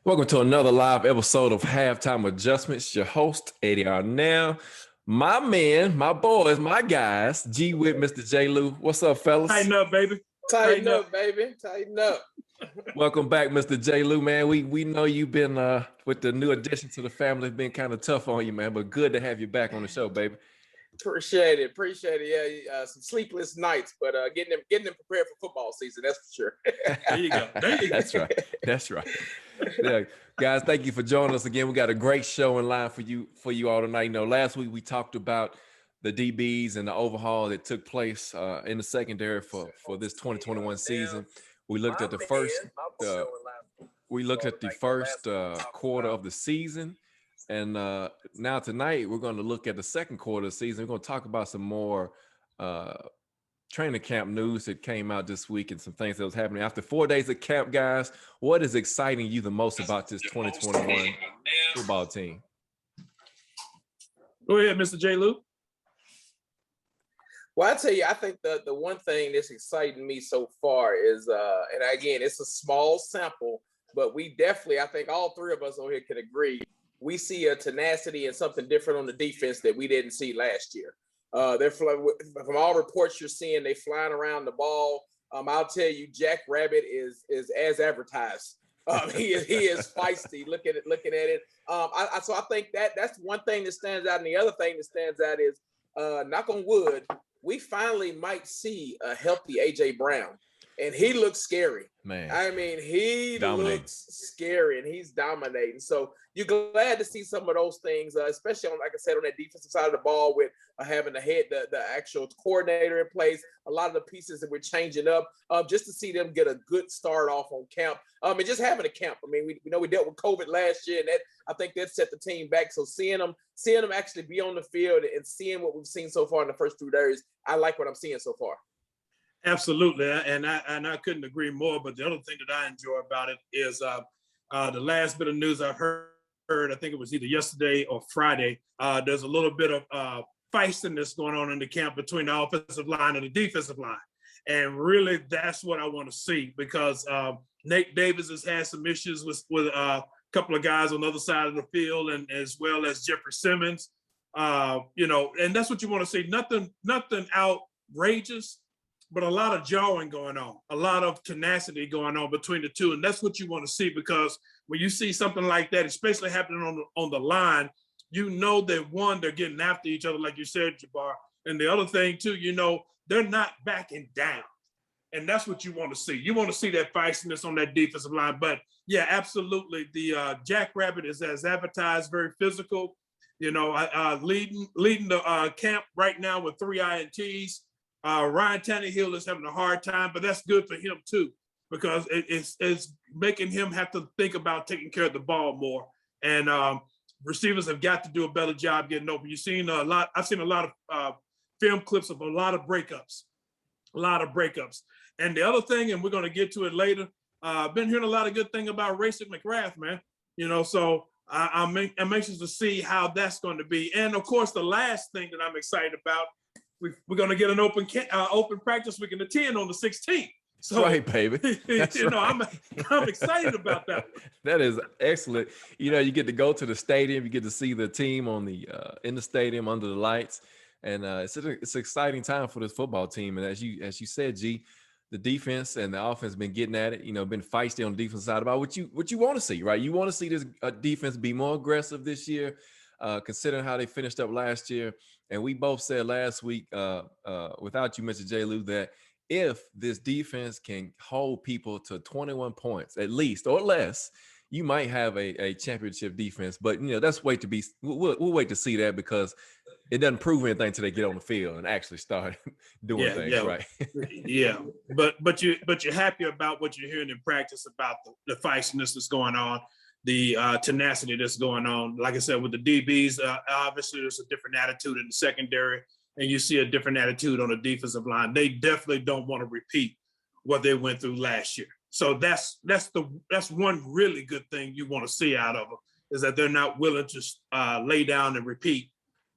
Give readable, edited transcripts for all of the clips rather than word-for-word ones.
Welcome to another live episode of Halftime Adjustments. Your host, Eddie Arnell. My men, my boys, my guys, G with Mr. J. Lou. What's up, fellas? Tighten up, baby. Tighten up, baby. Tighten up. Welcome back, Mr. J. Lou, man. We know you've been with the new addition to the family. It's been kind of tough on you, man, but good to have you back on the show, baby. Appreciate it. Yeah, some sleepless nights, but getting them prepared for football season. That's for sure. There you go. That's right. Yeah, guys, thank you for joining us again. We got a great show in line for you all tonight. You know, last week we talked about the DBs and the overhaul that took place in the secondary for this 2021 season. We looked at the first quarter of the season. And now tonight, we're going to look at the second quarter of the season. We're going to talk about some more training camp news that came out this week and some things that was happening. After 4 days of camp, guys, what is exciting you the most about this 2021 football team? Go ahead, Mr. J. Lou. Well, I tell you, I think the one thing that's exciting me so far is, and again, it's a small sample, but we definitely, I think all three of us on here can agree, we see a tenacity and something different on the defense that we didn't see last year. They're from all reports you're seeing, they flying around the ball. I'll tell you, Jack Rabbit is as advertised. He is feisty. Looking at it. So I think that's one thing that stands out, and the other thing that stands out is, knock on wood, we finally might see a healthy AJ Brown. And he looks scary. Man. I mean, he looks scary and he's dominating. So you're glad to see some of those things, especially on, like I said, on that defensive side of the ball with having the actual coordinator in place, a lot of the pieces that we're changing up, just to see them get a good start off on camp. And just having a camp. I mean, we know we dealt with COVID last year, and that I think that set the team back. So seeing them actually be on the field and seeing what we've seen so far in the first 2 days, I like what I'm seeing so far. Absolutely, and I couldn't agree more. But the other thing that I enjoy about it is the last bit of news I heard. I think it was either yesterday or Friday. There's a little bit of feistiness going on in the camp between the offensive line and the defensive line, and really that's what I want to see, because Nate Davis has had some issues with a couple of guys on the other side of the field, and as well as Jeffrey Simmons. And that's what you want to see. Nothing outrageous, but a lot of jawing going on, a lot of tenacity going on between the two. And that's what you want to see, because when you see something like that, especially happening on the line, you know that, one, they're getting after each other, like you said, Jabbar. And the other thing, too, they're not backing down. And that's what you want to see. You want to see that feistiness on that defensive line. But, yeah, absolutely. The Jack Rabbit is as advertised, very physical, leading the camp right now with 3 INTs. Ryan Tannehill is having a hard time, but that's good for him too, because it's making him have to think about taking care of the ball more. And receivers have got to do a better job getting open. I've seen a lot of film clips of a lot of breakups. And the other thing, and we're going to get to it later, I've been hearing a lot of good thing about Racing McGrath, man. So I'm anxious to see how that's going to be. And of course, the last thing that I'm excited about, we're going to get an open practice we can attend on the 16th. So, right, baby. That's right. I'm excited about that. That is excellent. You get to go to the stadium. You get to see the team on the in the stadium under the lights, and it's an exciting time for this football team. And as you said, G, the defense and the offense been getting at it. Been feisty on the defense side about what you want to see, right? You want to see this defense be more aggressive this year, considering how they finished up last year. And we both said last week, without you, Mr. J. Lou, that if this defense can hold people to 21 points at least or less, you might have a championship defense. But that's we'll wait to see that, because it doesn't prove anything until they get on the field and actually start doing things right. Yeah, but you're happy about what you're hearing in practice about the feistiness that's going on, the tenacity that's going on. Like I said, with the DBs, obviously there's a different attitude in the secondary, and you see a different attitude on the defensive line. They definitely don't want to repeat what they went through last year. So that's one really good thing you want to see out of them, is that they're not willing to lay down and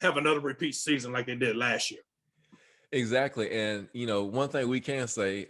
have another repeat season like they did last year. Exactly. And, one thing we can say,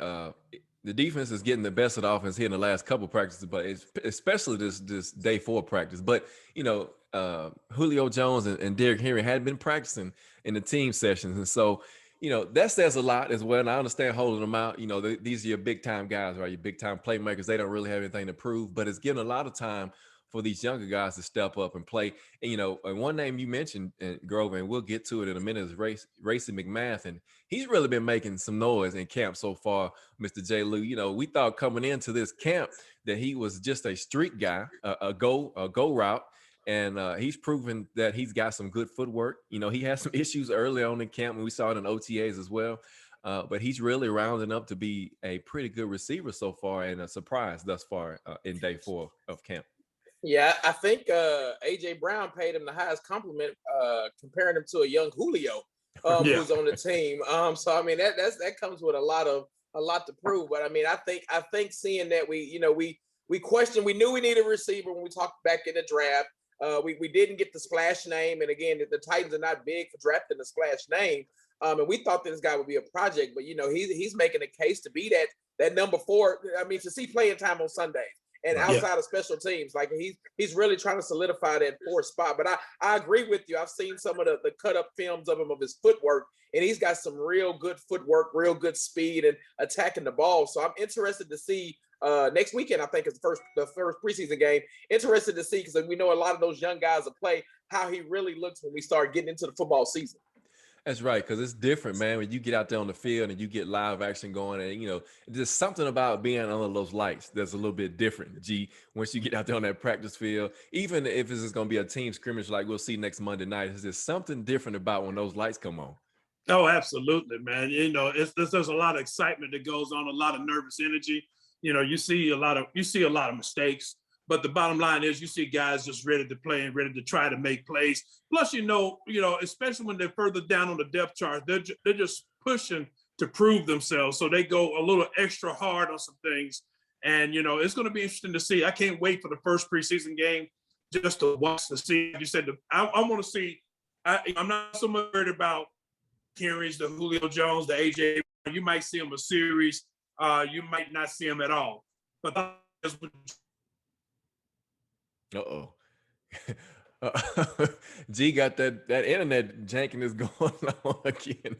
the defense is getting the best of the offense here in the last couple practices, but especially this day 4 practice. But Julio Jones and Derrick Henry had been practicing in the team sessions, and so that says a lot as well. And I understand holding them out. These are your big time guys, right? Your big time playmakers. They don't really have anything to prove, but it's given a lot of time for these younger guys to step up and play. And one name you mentioned, Grover, and we'll get to it in a minute, is Racey McMath, and he's really been making some noise in camp so far, Mr. J. Lou. We thought coming into this camp that he was just a street guy, a go route, and he's proven that he's got some good footwork. He had some issues early on in camp, and we saw it in OTAs as well. But he's really rounding up to be a pretty good receiver so far, and a surprise thus far in day 4 of camp. Yeah, I think AJ Brown paid him the highest compliment, comparing him to a young Julio who's on the team. So I mean that comes with a lot to prove. But I mean, I think seeing that we questioned, we knew we needed a receiver when we talked back in the draft. We didn't get the splash name, and again, the Titans are not big for drafting the splash name. And we thought this guy would be a project, but he's making a case to be that number 4. I mean, to see playing time on Sundays. And outside of special teams, like he's really trying to solidify that 4th spot. But I agree with you. I've seen some of the cut up films of him, of his footwork, and he's got some real good footwork, real good speed and attacking the ball. So I'm interested to see next weekend. I think is the first preseason game. Interested to see, because we know a lot of those young guys will play, how he really looks when we start getting into the football season. That's right, because it's different, man, when you get out there on the field and you get live action going, and there's something about being under those lights that's a little bit different, G, once you get out there on that practice field. Even if this is going to be a team scrimmage like we'll see next Monday night, there's just something different about when those lights come on. Oh, absolutely, man. There's a lot of excitement that goes on, a lot of nervous energy. You see a lot of mistakes. But the bottom line is you see guys just ready to play and ready to try to make plays. Plus, especially when they're further down on the depth chart, they're just pushing to prove themselves. So they go a little extra hard on some things. And, it's going to be interesting to see. I can't wait for the first preseason game just to watch to see. You said, I want to see. I'm not so much worried about Henry's, the Julio Jones, the AJ. You might see them a series. You might not see them at all. But that's what G got that internet janking is going on again.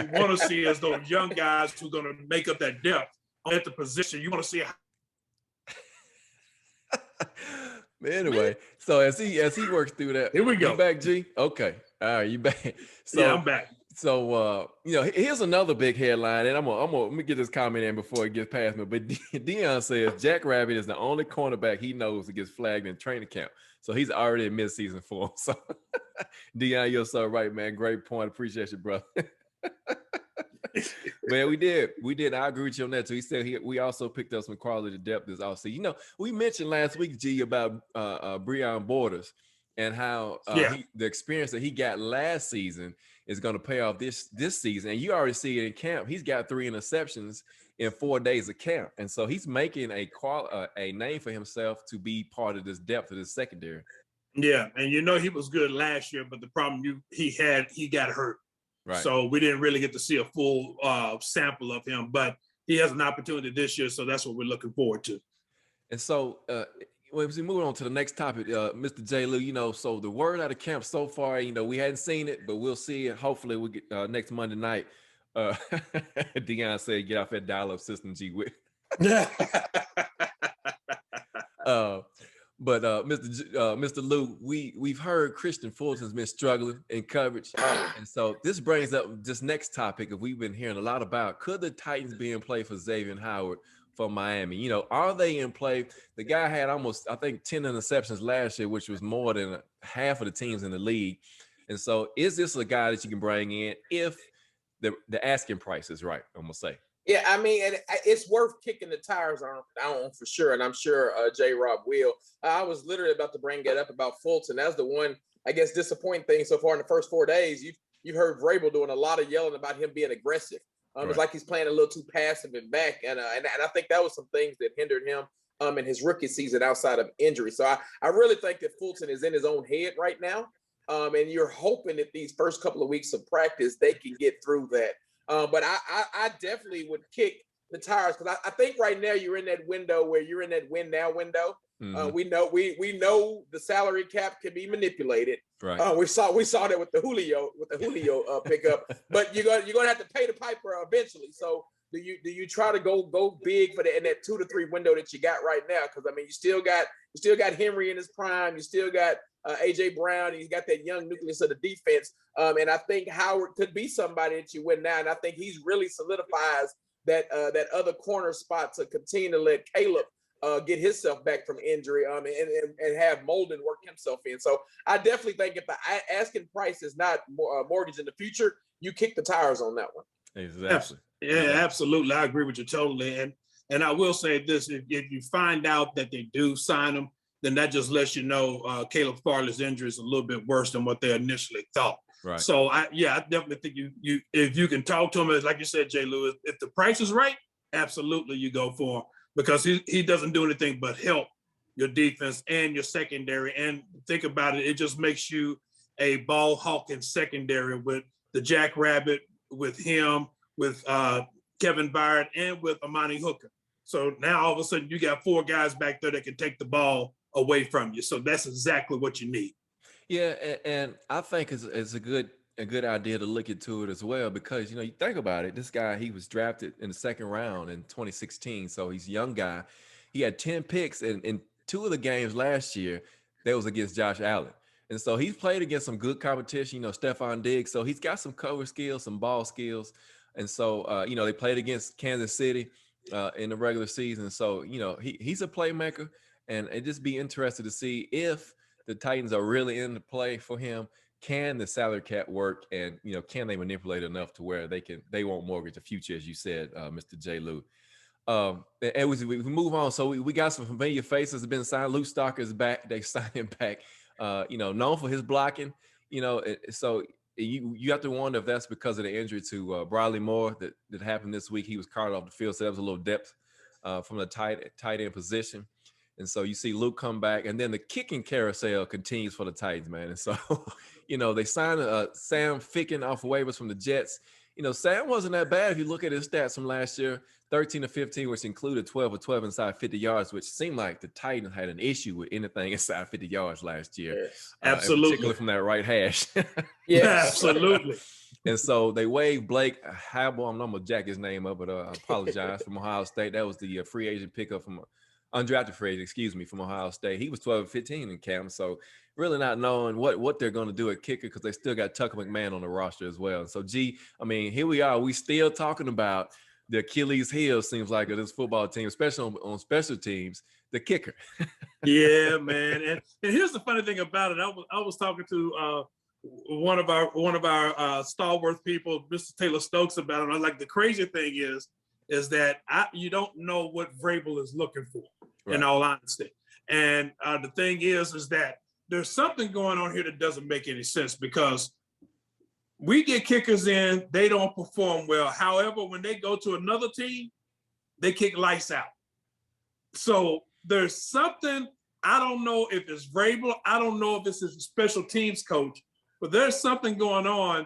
You want to see is those young guys who are going to make up that depth at the position. You want to see But anyway, so as he works through that, here we go. You back, G? Okay, all right, you back? So, yeah, I'm back. So here's another big headline, and let me get this comment in before it gets past me. But Deion says Jack Rabbit is the only cornerback he knows that gets flagged in training camp. So he's already in midseason form. So Deion, you're so right, man. Great point. Appreciate you, brother. Man, we did. I agree with you on that too. He said we also picked up some quality depth this offseason. We mentioned last week, G, about Breon Borders and how the experience that he got last season is going to pay off this season. And you already see it in camp. He's got 3 interceptions in 4 days of camp. And so he's making a name for himself to be part of this depth of this secondary. Yeah, and he was good last year, but the problem he got hurt. Right. So we didn't really get to see a full sample of him, but he has an opportunity this year, so that's what we're looking forward to. And so as we move on to the next topic, Mr. J. Lou, so the word out of camp so far, we hadn't seen it, but we'll see it. Hopefully we'll get next Monday night. Deion said, get off that dial-up system, G. With. But Mr. Lou, we've heard Christian Fulton's been struggling in coverage, and so this brings up this next topic that we've been hearing a lot about. Could the Titans be in play for Xavier Howard from Miami? Are they in play? The guy had almost, I think, 10 interceptions last year, which was more than half of the teams in the league. And so, is this a guy that you can bring in if the asking price is right? I'm gonna say. Yeah, I mean, and it's worth kicking the tires on for sure, and I'm sure J-Rob will. I was literally about to bring that up about Fulton. That's the one, I guess, disappointing thing so far in the first 4 days. You've heard Vrabel doing a lot of yelling about him being aggressive. Right. It's like he's playing a little too passive and back, and I think that was some things that hindered him in his rookie season outside of injury. So I really think that Fulton is in his own head right now, and you're hoping that these first couple of weeks of practice they can get through that. But I definitely would kick the tires, because I think right now you're in that window where you're in that win now window. We know the salary cap can be manipulated. Right. We saw that with the Julio pickup, but you're gonna have to pay the piper eventually. So do you try to go big for in that 2 to 3 window that you got right now? Because I mean, you still got Henry in his prime. You still got AJ Brown. And you got that young nucleus of the defense. And I think Howard could be somebody that you win now. And I think he's really solidifies that other corner spot to continue to let Caleb get himself back from injury and have Molden work himself in. So I definitely think if the asking price is not mortgage in the future, you kick the tires on that one. Exactly. Yeah, absolutely. I agree with you totally. And I will say this, if you find out that they do sign him, then that just lets you know Caleb Farley's injury is a little bit worse than what they initially thought. Right. So I definitely think you if you can talk to him, like you said, Jay Lewis, if the price is right, absolutely you go for him, because he doesn't do anything but help your defense and your secondary. And think about it, it just makes you a ball hawking secondary with the Jackrabbit, with him, with Kevin Byard, and with Amani Hooker. So now all of a sudden you got 4 guys back there that can take the ball away from you. So that's exactly what you need. Yeah, and I think it's a good idea to look into it as well, because you think about it. This guy, he was drafted in the 2nd round in 2016, so he's a young guy. He had 10 picks, and in 2 of the games last year, that was against Josh Allen, and so he's played against some good competition. Stephon Diggs, so he's got some cover skills, some ball skills, and so they played against Kansas City in the regular season. So he's a playmaker, and it just be interested to see if the Titans are really in the play for him. Can the salary cap work, and can they manipulate enough to where they won't mortgage the future, as you said, Mr. J. Lou. And we move on. So we got some familiar faces have been signed. Luke Stalker is back. They signed him back. Known for his blocking. So you have to wonder if that's because of the injury to Bradley Moore that happened this week. He was carted off the field, so that was a little depth from the tight end position. And so you see Luke come back, and then the kicking carousel continues for the Titans, man. And so, they signed Sam Ficken off of waivers from the Jets. Sam wasn't that bad if you look at his stats from last year, 13 to 15, which included 12 of 12 inside 50 yards, which seemed like the Titans had an issue with anything inside 50 yards last year. Yes, absolutely. Particularly from that right hash. Yeah, absolutely. And so they waived Blake Habel. I'm not going to jack his name up, but I apologize, from Ohio State. That was the free agent pickup from undrafted free agent, from Ohio State. He was 12 15 in camp. So really not knowing what they're going to do at kicker, because they still got Tucker McMahon on the roster as well. And so, here we are. We still talking about the Achilles heel, seems like, of this football team, especially on special teams, the kicker. Yeah, man. And here's the funny thing about it. I was talking to one of our stalwart people, Mr. Taylor Stokes, about it. I was like, the crazy thing is that you don't know what Vrabel is looking for, right, in all honesty. And the thing is that there's something going on here that doesn't make any sense, because we get kickers in, they don't perform well. However, when they go to another team, they kick lights out. So there's something, I don't know if it's Vrabel, I don't know if it's a special teams coach, but there's something going on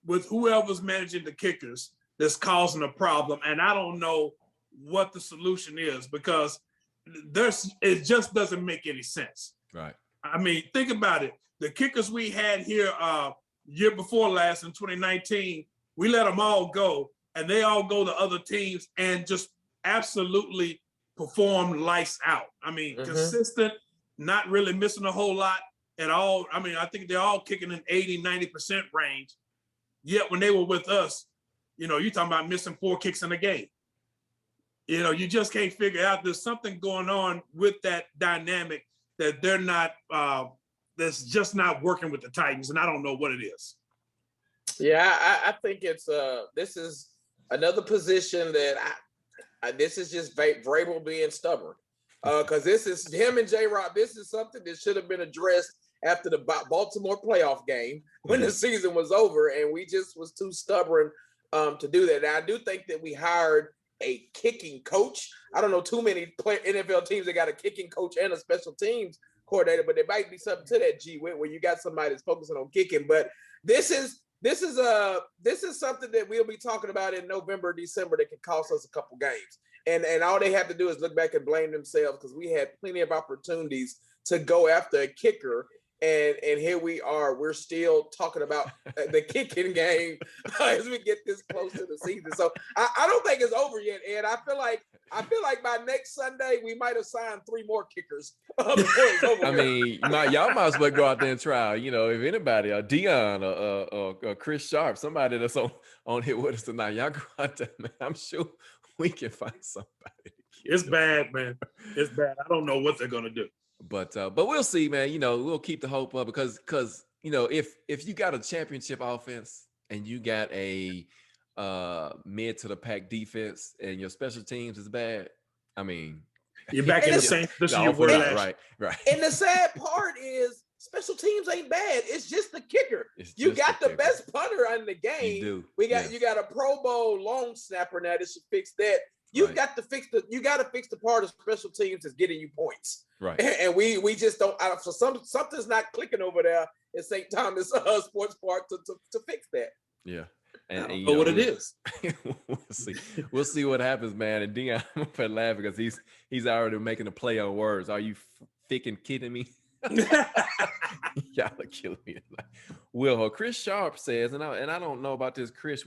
with whoever's managing the kickers that's causing a problem. And I don't know what the solution is, because it just doesn't make any sense. Right. I mean, think about it. The kickers we had here year before last in 2019, we let them all go, and they all go to other teams and just absolutely perform lights out. I mean, consistent, not really missing a whole lot at all. I mean, I think they're all kicking in 80, 90% range. Yet when they were with us, you're talking about missing 4 kicks in a game. You just can't figure out. There's something going on with that dynamic that they're not, that's just not working with the Titans, and I don't know what it is. Yeah, I think it's this is another position that this is just Vrabel being stubborn, because this is him and J-Rob. This is something that should have been addressed after the Baltimore playoff game when the season was over, and we just was too stubborn to do that. Now, I do think that we hired a kicking coach. I don't know too many NFL teams that got a kicking coach and a special teams coordinator, but there might be something to that, where you got somebody that's focusing on kicking. But this is this is something that we'll be talking about in November, December that can cost us a couple games. And all they have to do is look back and blame themselves because we had plenty of opportunities to go after a kicker. And here we are. We're still talking about the kicking game as we get this close to the season. So I don't think it's over yet, Ed. I feel like by next Sunday we might have signed 3 more kickers before it's over. I mean, y'all might as well go out there and try. You know, if anybody, Dion or Chris Sharp, somebody that's on here with us tonight, y'all go out there, man. I'm sure we can find somebody. It's bad, man. It's bad. I don't know what they're gonna do. But we'll see, man. You know, we'll keep the hope up because you know, if you got a championship offense and you got a mid to the pack defense and your special teams is bad, I mean, you're back in the same position you were last. Right. And the sad part is special teams ain't bad. It's just the kicker. You got the best punter in the game. You do. You got a Pro Bowl long snapper now that should fix that. You got to fix the part of special teams that's getting you points. Right. And we just don't. So something's not clicking over there at St. Thomas Sports Park to fix that. Yeah. And you know what it is. We'll see what happens, man. And Dion, I'm gonna laugh because he's already making a play on words. Are you freaking kidding me? Y'all are killing me tonight. Will Chris Sharp says, and I don't know about this, Chris.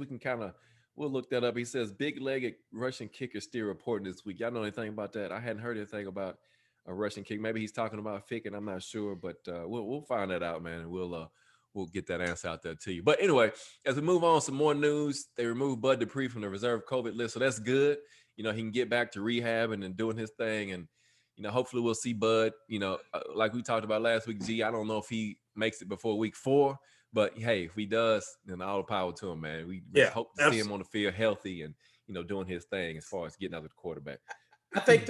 We'll look that up. He says big-legged Russian kicker still reporting this week. Y'all know anything about that? I hadn't heard anything about a Russian kick. Maybe he's talking about Ficken. I'm not sure, but we'll find that out, man, and we'll get that answer out there to you. But anyway, as we move on, some more news. They removed Bud Dupree from the reserve COVID list, so that's good. You know, he can get back to rehabbing and doing his thing, and you know, hopefully we'll see Bud. You know, like we talked about last week, G. I don't know if he makes it before week 4. But hey, if he does, then all the power to him, man. We hope to see him on the field healthy and, you know, doing his thing as far as getting out of the quarterback. I think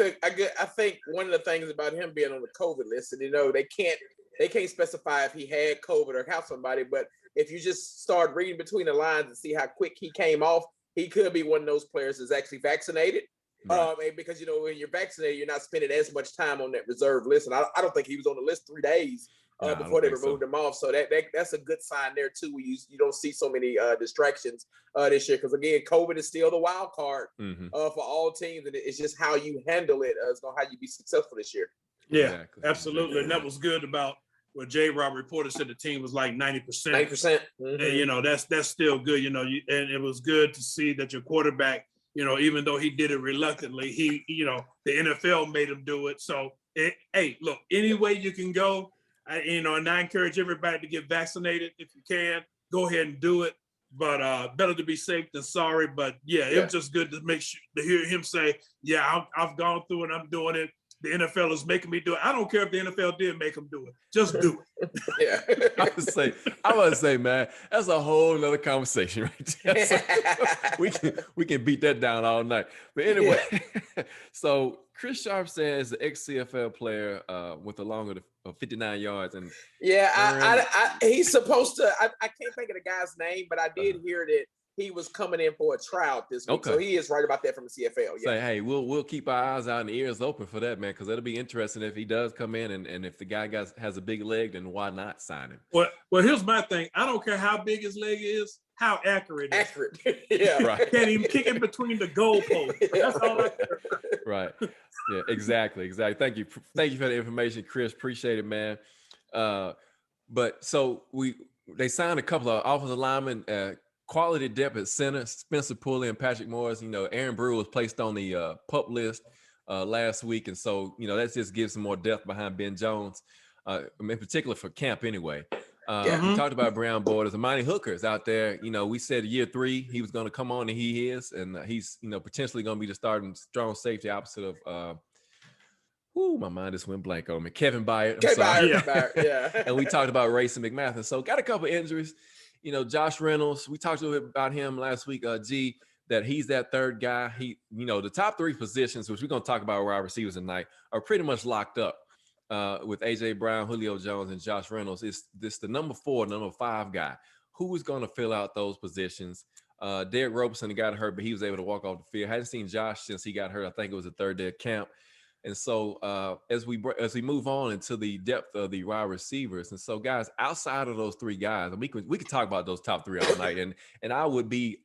one of the things about him being on the COVID list, and you know, they can't specify if he had COVID or how somebody, but if you just start reading between the lines and see how quick he came off, he could be one of those players that's actually vaccinated. Right. And because, you know, when you're vaccinated, you're not spending as much time on that reserve list. And I don't think he was on the list 3 days. Before they removed him off. So that's a good sign there too. You don't see so many distractions this year because again, COVID is still the wild card for all teams, and it's just how you handle it is how you be successful this year. Yeah, exactly. Absolutely. And that was good about what J-Rob reported said the team was like 90%. 90%. And you know, that's still good. You know, and it was good to see that your quarterback, you know, even though he did it reluctantly, you know, the NFL made him do it. So hey, look, any way you can go. And I encourage everybody to get vaccinated if you can. Go ahead and do it. But better to be safe than sorry. But it was just good to hear him say, "Yeah, I've gone through it. I'm doing it. The NFL is making me do it. I don't care if the NFL did make him do it. Just do it." Yeah. I would say, man, that's a whole nother conversation right there. So we can beat that down all night. But anyway, so Chris Sharp says the ex-CFL player with a longer of 59 yards. And he's supposed to, I can't think of the guy's name, but I did hear that he was coming in for a tryout this week. Okay. So he is right about that from the CFL. Say, hey, we'll keep our eyes out and ears open for that, man, because it'll be interesting if he does come in and if the guy has a big leg, then why not sign him? Well, here's my thing. I don't care how big his leg is, how accurate it is. Accurate. Yeah. Right. Can't even kick in between the goalposts. That's all I care about. Right. Yeah, exactly. Thank you for the information, Chris. Appreciate it, man. But so they signed a couple of offensive linemen, quality depth at center, Spencer Pulley and Patrick Morris. You know, Aaron Brewer was placed on the PUP list last week. And so, you know, that just gives some more depth behind Ben Jones, in particular for camp anyway. We talked about Brown Borders. Amani Hooker's out there. You know, we said year 3 he was going to come on, and he is. And he's, you know, potentially going to be the starting strong safety opposite of my mind just went blank on me. Kevin Byard. Yeah. And we talked about Racing McMath. So got a couple injuries. You know, Josh Reynolds, we talked a little bit about him last week, G, that he's that third guy. He, you know, the top 3 positions, which we're going to talk about wide receivers tonight, are pretty much locked up with A.J. Brown, Julio Jones, and Josh Reynolds. It's this the number 4, number 5 guy. Who is going to fill out those positions? Derek Roberson got hurt, but he was able to walk off the field. Hadn't seen Josh since he got hurt. I think it was the 3rd day of camp. And so as we move on into the depth of the wide receivers, and so guys, outside of those three guys, and we could talk about those top three all night, and I would be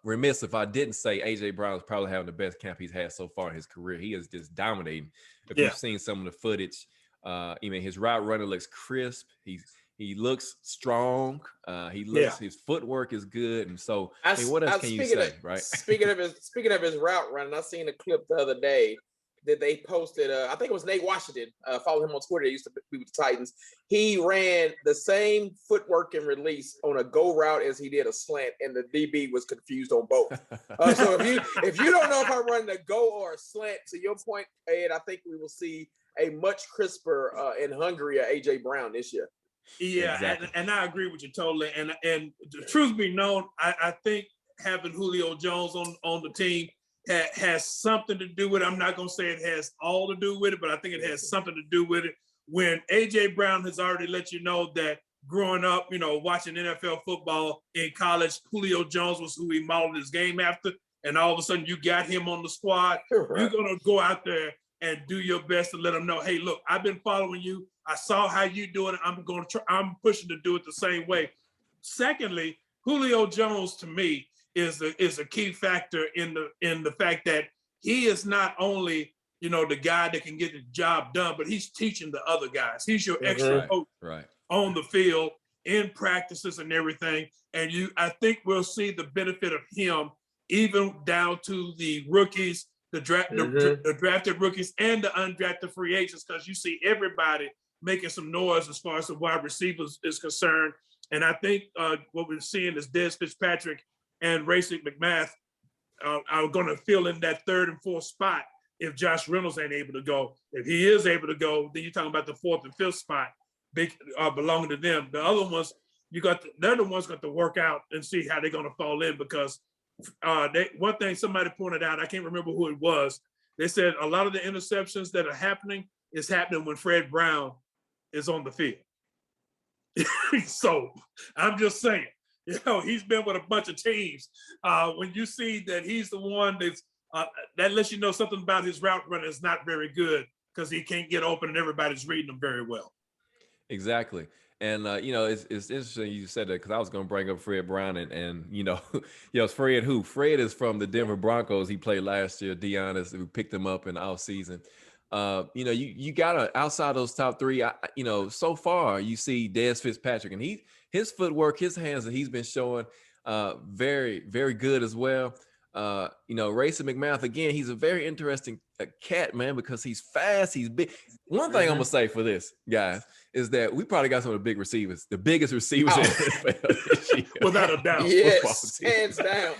remiss if I didn't say AJ Brown is probably having the best camp he's had so far in his career. He is just dominating. If you've seen some of the footage, even his route running looks crisp. He looks strong. His footwork is good, and so I mean, what else can you say, right? Speaking of his route running, I seen a clip the other day that they posted. I think it was Nate Washington. Follow him on Twitter. He used to be with the Titans. He ran the same footwork and release on a go route as he did a slant, and the DB was confused on both. So if you don't know if I'm running a go or a slant, to your point, Ed, I think we will see a much crisper and hungrier AJ Brown this year. Yeah, exactly. and I agree with you totally. And the truth be known, I think having Julio Jones on the team has something to do with it. I'm not going to say it has all to do with it, but I think it has something to do with it. When AJ Brown has already let you know that growing up, watching NFL football in college, Julio Jones was who he modeled his game after, and all of a sudden you got him on the squad. Right. You're going to go out there and do your best to let them know, hey, look, I've been following you. I saw how you doing it. I'm pushing to do it the same way. Secondly, Julio Jones to me is a key factor in the fact that he is not only the guy that can get the job done, but he's teaching the other guys. He's your extra coach on the field, in practices and everything. And I think we'll see the benefit of him even down to the rookies, the drafted rookies and the undrafted free agents, because you see everybody making some noise as far as the wide receivers is concerned. And I think what we're seeing is Dez Fitzpatrick and Racey McMath are going to fill in that third and fourth spot if Josh Reynolds ain't able to go. If he is able to go, then you're talking about the fourth and fifth spot belonging to them. The other ones, they're the ones got to work out and see how they're going to fall in, because one thing somebody pointed out, I can't remember who it was, they said a lot of the interceptions that are happening is happening when Fred Brown is on the field. So I'm just saying, he's been with a bunch of teams. When you see that he's the one that lets you know something about his route running is not very good, because he can't get open and everybody's reading him very well. Exactly. And, it's interesting you said that, because I was going to bring up Fred Brown and Fred who? Fred is from the Denver Broncos. He played last year. Deion who picked him up in the offseason. You got to, outside those top three, so far you see Dez Fitzpatrick, and his footwork, his hands that he's been showing, very, very good as well. Racey McMath, again, he's a very interesting cat, man, because he's fast, he's big. One thing I'm gonna say for this, guys, is that we probably got some of the big receivers, the biggest receivers in the NFL this year. Without a doubt. Yes, hands down.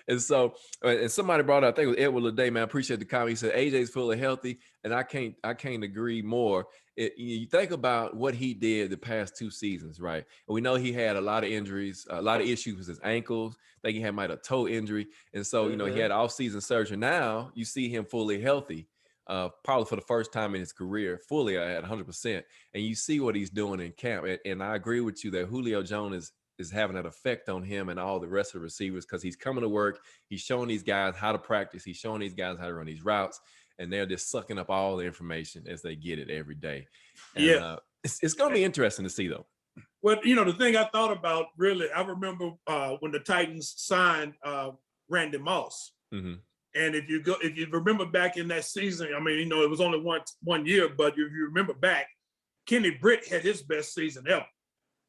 And so, and somebody brought up, I think it was Edward Leday, man, I appreciate the comment. He said AJ's fully healthy, and I can't agree more. You think about what he did the past 2 seasons, right? And we know he had a lot of injuries, a lot of issues with his ankles. I think he might have a toe injury. And so, he had off-season surgery. Now you see him fully healthy, probably for the first time in his career, fully at 100%. And you see what he's doing in camp. And I agree with you that Julio Jones is having an effect on him and all the rest of the receivers, because he's coming to work. He's showing these guys how to practice. He's showing these guys how to run these routes. And they're just sucking up all the information as they get it every day. And, it's going to be interesting to see, though. Well, the thing I thought about, really, I remember when the Titans signed Randy Moss. Mm-hmm. And if you remember back in that season, I mean, it was only one year, but if you remember back, Kenny Britt had his best season ever.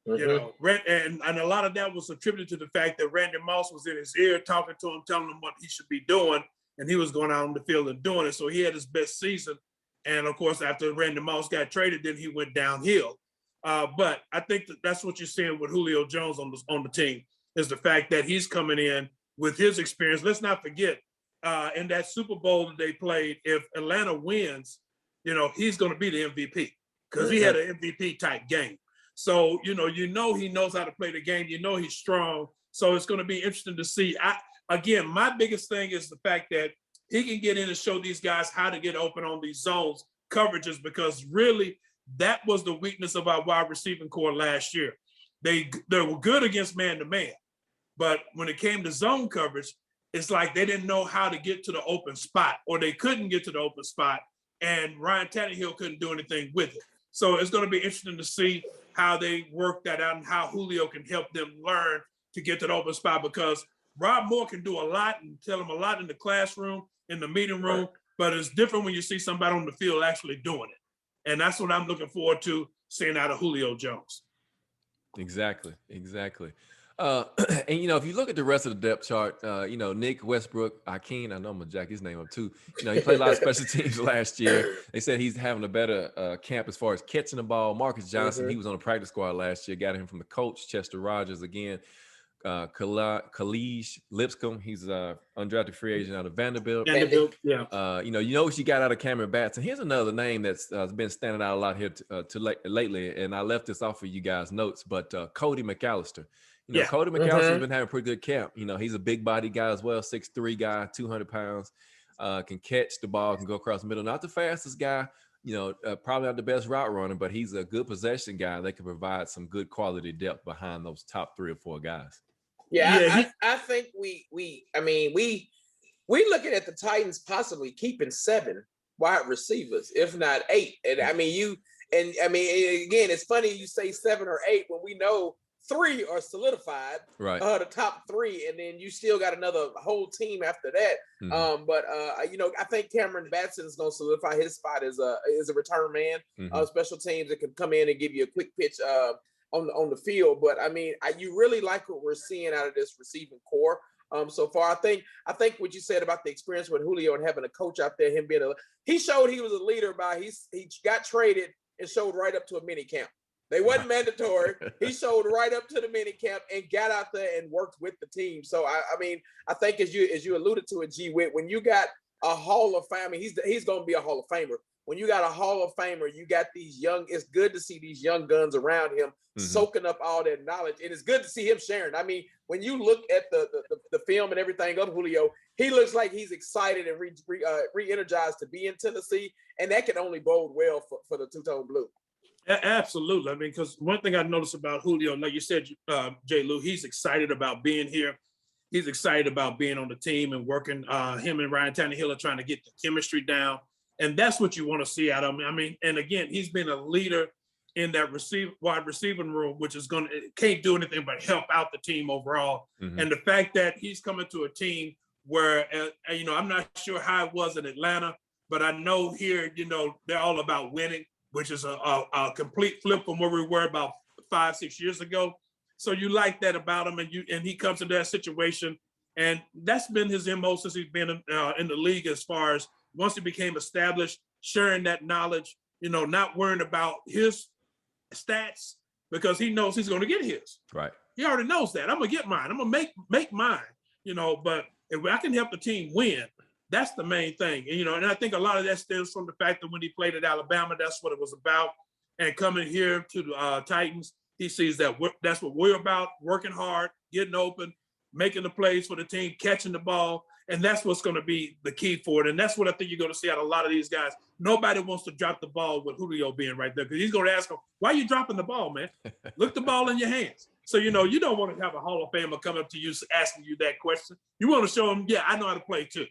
Mm-hmm. And a lot of that was attributed to the fact that Randy Moss was in his ear talking to him, telling him what he should be doing. And he was going out on the field and doing it. So he had his best season. And of course, after Randy Moss got traded, then he went downhill. But I think that's what you're seeing with Julio Jones on the team, is the fact that he's coming in with his experience. Let's not forget, in that Super Bowl that they played, if Atlanta wins, he's going to be the MVP, because he had an MVP type game. So, he knows how to play the game. He's strong. So it's going to be interesting to see. Again, my biggest thing is the fact that he can get in and show these guys how to get open on these zones coverages, because really that was the weakness of our wide receiving core last year. They were good against man-to-man, but when it came to zone coverage, it's like they didn't know how to get to the open spot, or they couldn't get to the open spot, and Ryan Tannehill couldn't do anything with it. So it's going to be interesting to see how they work that out and how Julio can help them learn to get to the open spot, because Rob Moore can do a lot and tell them a lot in the classroom, in the meeting room, but it's different when you see somebody on the field actually doing it. And that's what I'm looking forward to seeing out of Julio Jones. Exactly. And if you look at the rest of the depth chart, Nick Westbrook, Akeem, I know I'm gonna jack his name up too. He played a lot of special teams last year. They said he's having a better camp as far as catching the ball. Marcus Johnson, he was on the practice squad last year. Got him from the coach, Chester Rogers again. Khalid Lipscomb, he's an undrafted free agent out of Vanderbilt. Yeah. You know what you got out of Cameron Batson. Here's another name that's been standing out a lot here lately, and I left this off of you guys' notes, but Cody McAllister. Cody McAllister's been having a pretty good camp. He's a big body guy as well, 6'3" guy, 200 pounds, can catch the ball, can go across the middle. Not the fastest guy, probably not the best route runner, but he's a good possession guy that can provide some good quality depth behind those top 3 or 4 guys. I think we looking at the Titans possibly keeping 7 wide receivers, if not 8. And again, it's funny you say 7 or 8 when we know 3 are solidified, right? The top 3, and then you still got another whole team after that. I think Cameron Batson is going to solidify his spot as a return man, special teams that can come in and give you a quick pitch on the field. But you really like what we're seeing out of this receiving core so far. I think what you said about the experience with Julio and having a coach out there, him being he showed he was a leader he got traded and showed right up to a mini camp. They wasn't mandatory. He showed right up to the mini camp and got out there and worked with the team. So I think as you alluded to it, G Witt, when you got a Hall of Famer, he's going to be a Hall of Famer. When you got a Hall of Famer, you got these young. It's good to see these young guns around him soaking up all that knowledge, and it's good to see him sharing. When you look at the film and everything of Julio, he looks like he's excited and re-energized to be in Tennessee, and that can only bode well for the Two-Tone Blue. Absolutely. Because one thing I noticed about Julio, like you said, J. Lou, he's excited about being here. He's excited about being on the team and working. Him and Ryan Tannehill are trying to get the chemistry down. And that's what you want to see out of him. And again, he's been a leader in that wide receiving room, which can't do anything but help out the team overall. And the fact that he's coming to a team where, I'm not sure how it was in Atlanta, but I know here, they're all about winning, which is a complete flip from where we were about 5-6 years ago. So you like that about him, and he comes into that situation, and that's been his MO since he's been in the league, as far as once he became established, sharing that knowledge, not worrying about his stats, because he knows he's going to get his. Right. He already knows that. I'm going to get mine. I'm going to make mine, but if I can help the team win, that's the main thing. And I think a lot of that stems from the fact that when he played at Alabama, that's what it was about. And coming here to the Titans, he sees that that's what we're about, working hard, getting open, making the plays for the team, catching the ball. And that's what's going to be the key for it. And that's what I think you're going to see out of a lot of these guys. Nobody wants to drop the ball with Julio being right there, because he's going to ask him, why are you dropping the ball, man? Look the ball in your hands. So, you don't want to have a Hall of Famer come up to you asking you that question. You want to show him, yeah, I know how to play too.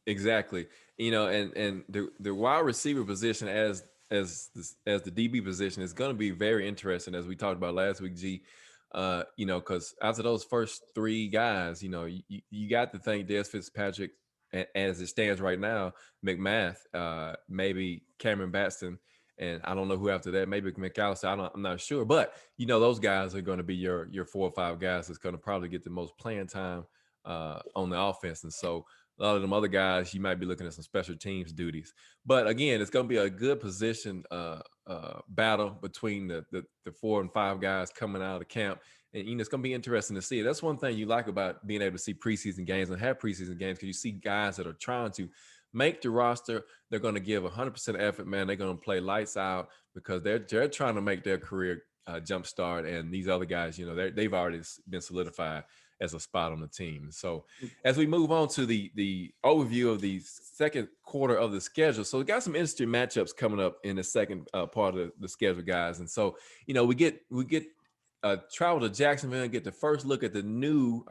Exactly. And the wide receiver position as the DB position is going to be very interesting, as we talked about last week, G. Because after those first 3 guys, you got to think Dez Fitzpatrick, as it stands right now, McMath, maybe Cameron Batson, and I don't know who after that, maybe McAllister. I'm not sure, but those guys are going to be your 4 or 5 guys that's going to probably get the most playing time on the offense, and so a lot of them other guys, you might be looking at some special teams duties. But again, it's going to be a good position battle between the 4 and 5 guys coming out of the camp. And, it's going to be interesting to see. That's one thing you like about being able to see preseason games and have preseason games, because you see guys that are trying to make the roster. They're going to give 100% effort, man. They're going to play lights out, because they're trying to make their career jumpstart. And these other guys, they've already been solidified as a spot on the team. So as we move on to the overview of the second quarter of the schedule, so we got some interesting matchups coming up in the second part of the schedule, guys. And so, we get travel to Jacksonville and get the first look at the new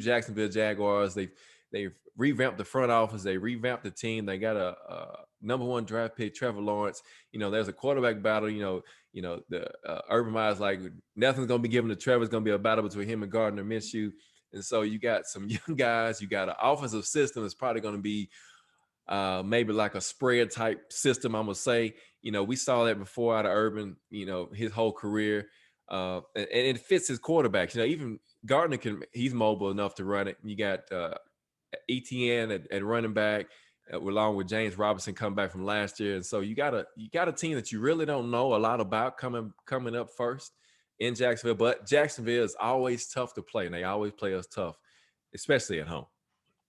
Jacksonville Jaguars. They've revamped the front office. They revamped the team. They got a number 1 draft pick, Trevor Lawrence. There's a quarterback battle. The Urban Meyer's like, nothing's going to be given to Trevor. It's going to be a battle between him and Gardner Minshew. And so you got some young guys. You got an offensive system that's probably going to be maybe like a spread type system, I'm going to say. We saw that before out of Urban, his whole career. And it fits his quarterbacks. Even Gardner he's mobile enough to run it. You got ETN at running back, along with James Robinson coming back from last year. And so you got a team that you really don't know a lot about coming up first in Jacksonville. But Jacksonville is always tough to play, and they always play us tough, especially at home.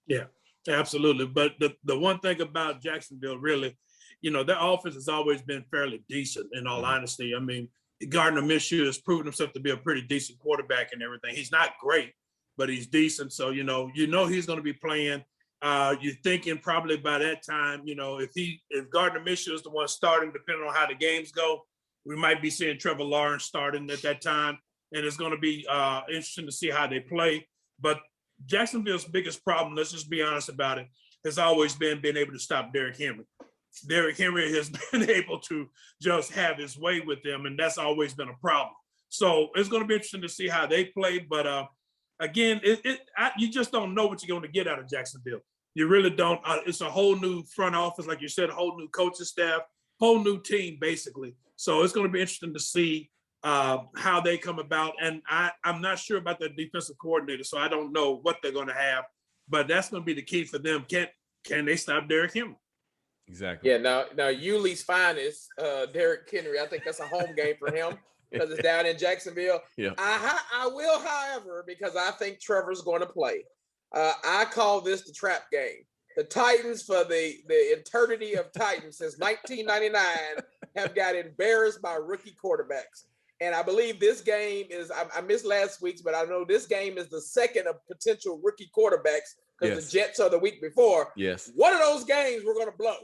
Yeah, absolutely. But the one thing about Jacksonville, really, their offense has always been fairly decent, in all honesty. I mean, Gardner Minshew has proven himself to be a pretty decent quarterback and everything. He's not great, but he's decent. So, he's going to be playing. You're thinking probably by that time, if Gardner Minshew is the one starting, depending on how the games go, we might be seeing Trevor Lawrence starting at that time. And it's going to be interesting to see how they play. But Jacksonville's biggest problem, let's just be honest about it, has always been being able to stop Derrick Henry. Derrick Henry has been able to just have his way with them, and that's always been a problem. So it's going to be interesting to see how they play. But again, you just don't know what you're going to get out of Jacksonville. You really don't. It's a whole new front office, like you said, a whole new coaching staff, whole new team, basically. So it's going to be interesting to see how they come about. And I'm not sure about their defensive coordinator, so I don't know what they're going to have. But that's going to be the key for them. Can they stop Derrick Henry? Exactly. Yeah. Now, Yuli's finest, Derrick Henry. I think that's a home game for him because it's down in Jacksonville. Yeah. I will, however, because I think Trevor's going to play. I call this the trap game. The Titans, for the eternity of Titans since 1999, have got embarrassed by rookie quarterbacks. And I believe this game is, I missed last week's, but I know this game is the second of potential rookie quarterbacks because the Jets are the week before. Yes. One of those games we're going to blow.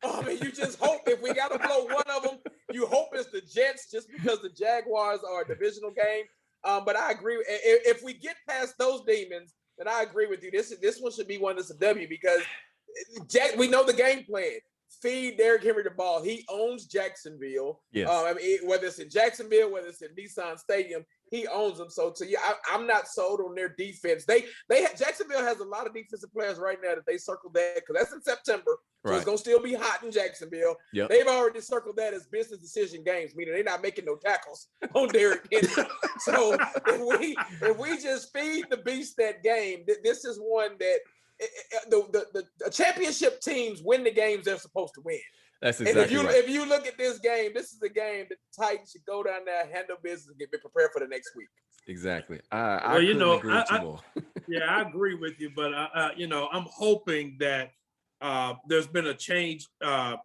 I mean, you just hope if we got to blow one of them, you hope it's the Jets just because the Jaguars are a divisional game. But I agree. If we get past those demons, then I agree with you. This one should be one that's a W because we know the game plan. Feed Derrick Henry the ball. He owns Jacksonville. Yes. Whether it's in Jacksonville, whether it's in Nissan Stadium, he owns them. So I'm not sold on their defense. Jacksonville has a lot of defensive players right now that they circled that because that's in September. So It's going to still be hot in Jacksonville. Yep. They've already circled that as business decision games, meaning they're not making no tackles on Derrick Henry. So if we just feed the beast that game, this is one that the championship teams win the games they're supposed to win. That's exactly right. If you look at this game, this is a game that the Titans should go down there, handle business, and get prepared for the next week. Exactly. I agree with you more. Yeah, I agree with you, but I'm hoping that there's been a change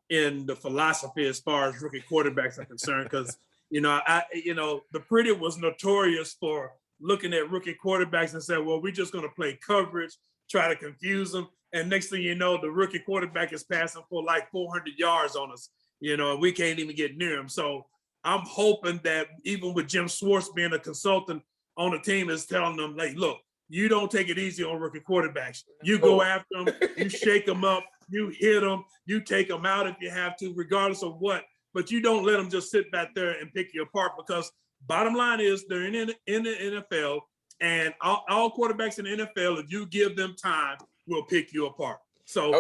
in the philosophy as far as rookie quarterbacks are concerned, because the Pretty was notorious for looking at rookie quarterbacks and saying, well, we're just going to play coverage, try to confuse them. And next thing you know, the rookie quarterback is passing for like 400 yards on us, and we can't even get near him. So I'm hoping that even with Jim Schwartz being a consultant on the team is telling them, like, look, you don't take it easy on rookie quarterbacks. You go after them, you shake them up, you hit them, you take them out if you have to, regardless of what. But you don't let them just sit back there and pick you apart, because bottom line is they're in the NFL, and all quarterbacks in the NFL, if you give them time, will pick you apart. So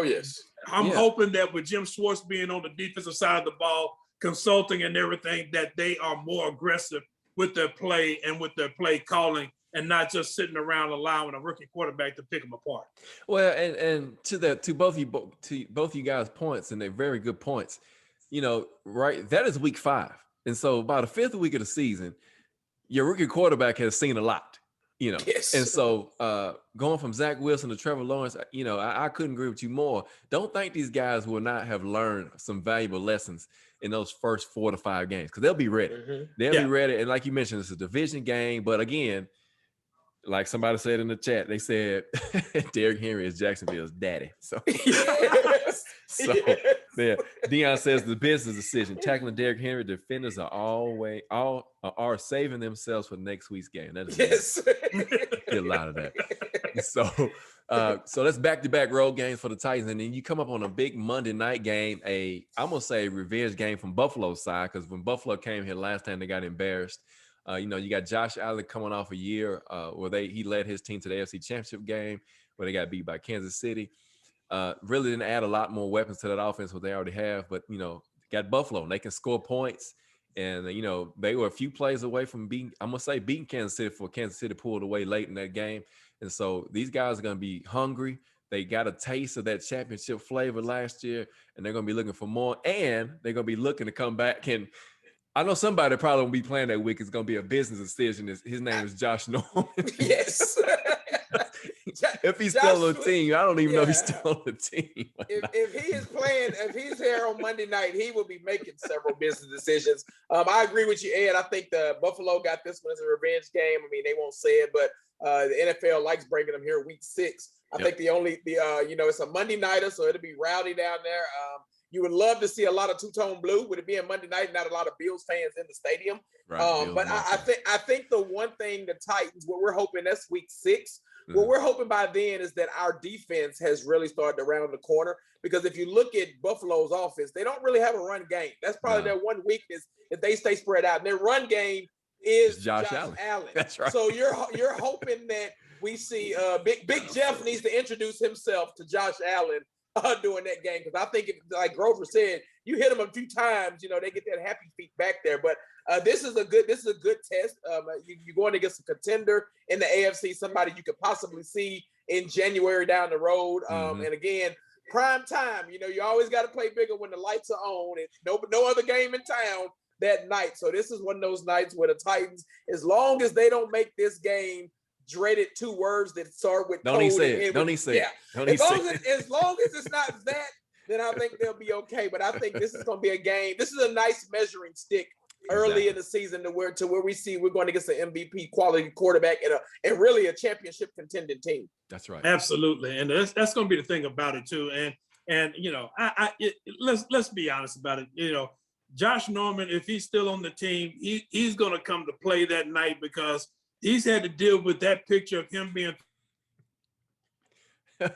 I'm hoping that with Jim Schwartz being on the defensive side of the ball, consulting and everything, that they are more aggressive with their play and with their play calling, and not just sitting around allowing a rookie quarterback to pick them apart. Well, and to both you guys' points, and they're very good points. Right? That is week 5, and so by the 5th week of the season, your rookie quarterback has seen a lot. Yes. And so going from Zach Wilson to Trevor Lawrence, I couldn't agree with you more. Don't think these guys will not have learned some valuable lessons in those first 4 to 5 games, because they'll be ready. Mm-hmm. They'll be ready. And like you mentioned, it's a division game. But again, like somebody said in the chat, they said Derrick Henry is Jacksonville's daddy. So, Yeah, Dion says the business decision. Tackling Derrick Henry, defenders are saving themselves for next week's game. That is Yes. get a lot of that. So that's back-to-back road games for the Titans, and then you come up on a big Monday night game, I'm gonna say a revenge game from Buffalo's side, because when Buffalo came here last time, they got embarrassed. You got Josh Allen coming off a year where he led his team to the AFC Championship game where they got beat by Kansas City. Really didn't add a lot more weapons to that offense what they already have, but got Buffalo and they can score points. And they were a few plays away from beating Kansas City before Kansas City pulled away late in that game. And so these guys are going to be hungry. They got a taste of that championship flavor last year, and they're going to be looking for more. And they're going to be looking to come back. And I know somebody probably won't be playing that week. It's going to be a business decision. His name is Josh Norman. Yes. If he's still on the team, I don't even know if he's still on the team. If he is playing, if he's here on Monday night, he will be making several business decisions. I agree with you, Ed. I think the Buffalo got this one as a revenge game. I mean, they won't say it, but the NFL likes bringing them here week 6. I think it's a Monday nighter, so it'll be rowdy down there. You would love to see a lot of two-tone blue with it being Monday night, not a lot of Bills fans in the stadium. Right, but I think the one thing the Titans, what we're hoping that's week 6. What we're hoping by then is that our defense has really started to round the corner, because if you look at Buffalo's offense, they don't really have a run game. That's probably their one weakness, if they stay spread out. And their run game is Josh Allen. That's right. So you're hoping that we see Big Jeff needs to introduce himself to Josh Allen during that game, because I think, like Grover said, you hit them a few times, they get that happy feet back there. But this is a good test. You're going against a contender in the AFC, somebody you could possibly see in January down the road. And again, prime time. You always got to play bigger when the lights are on, and no other game in town that night. So this is one of those nights where the Titans, as long as they don't make this game dreaded 2 words that start with don't he say it. Don't he say it. As long as it's not that, then I think they'll be okay. But I think this is going to be a game. This is a nice measuring stick early in the season to where we see we're going against an MVP quality quarterback and really a championship contending team. That's right. Absolutely. And that's going to be the thing about it too. And let's be honest about it. Josh Norman, if he's still on the team, he's going to come to play that night, because he's had to deal with that picture of him being the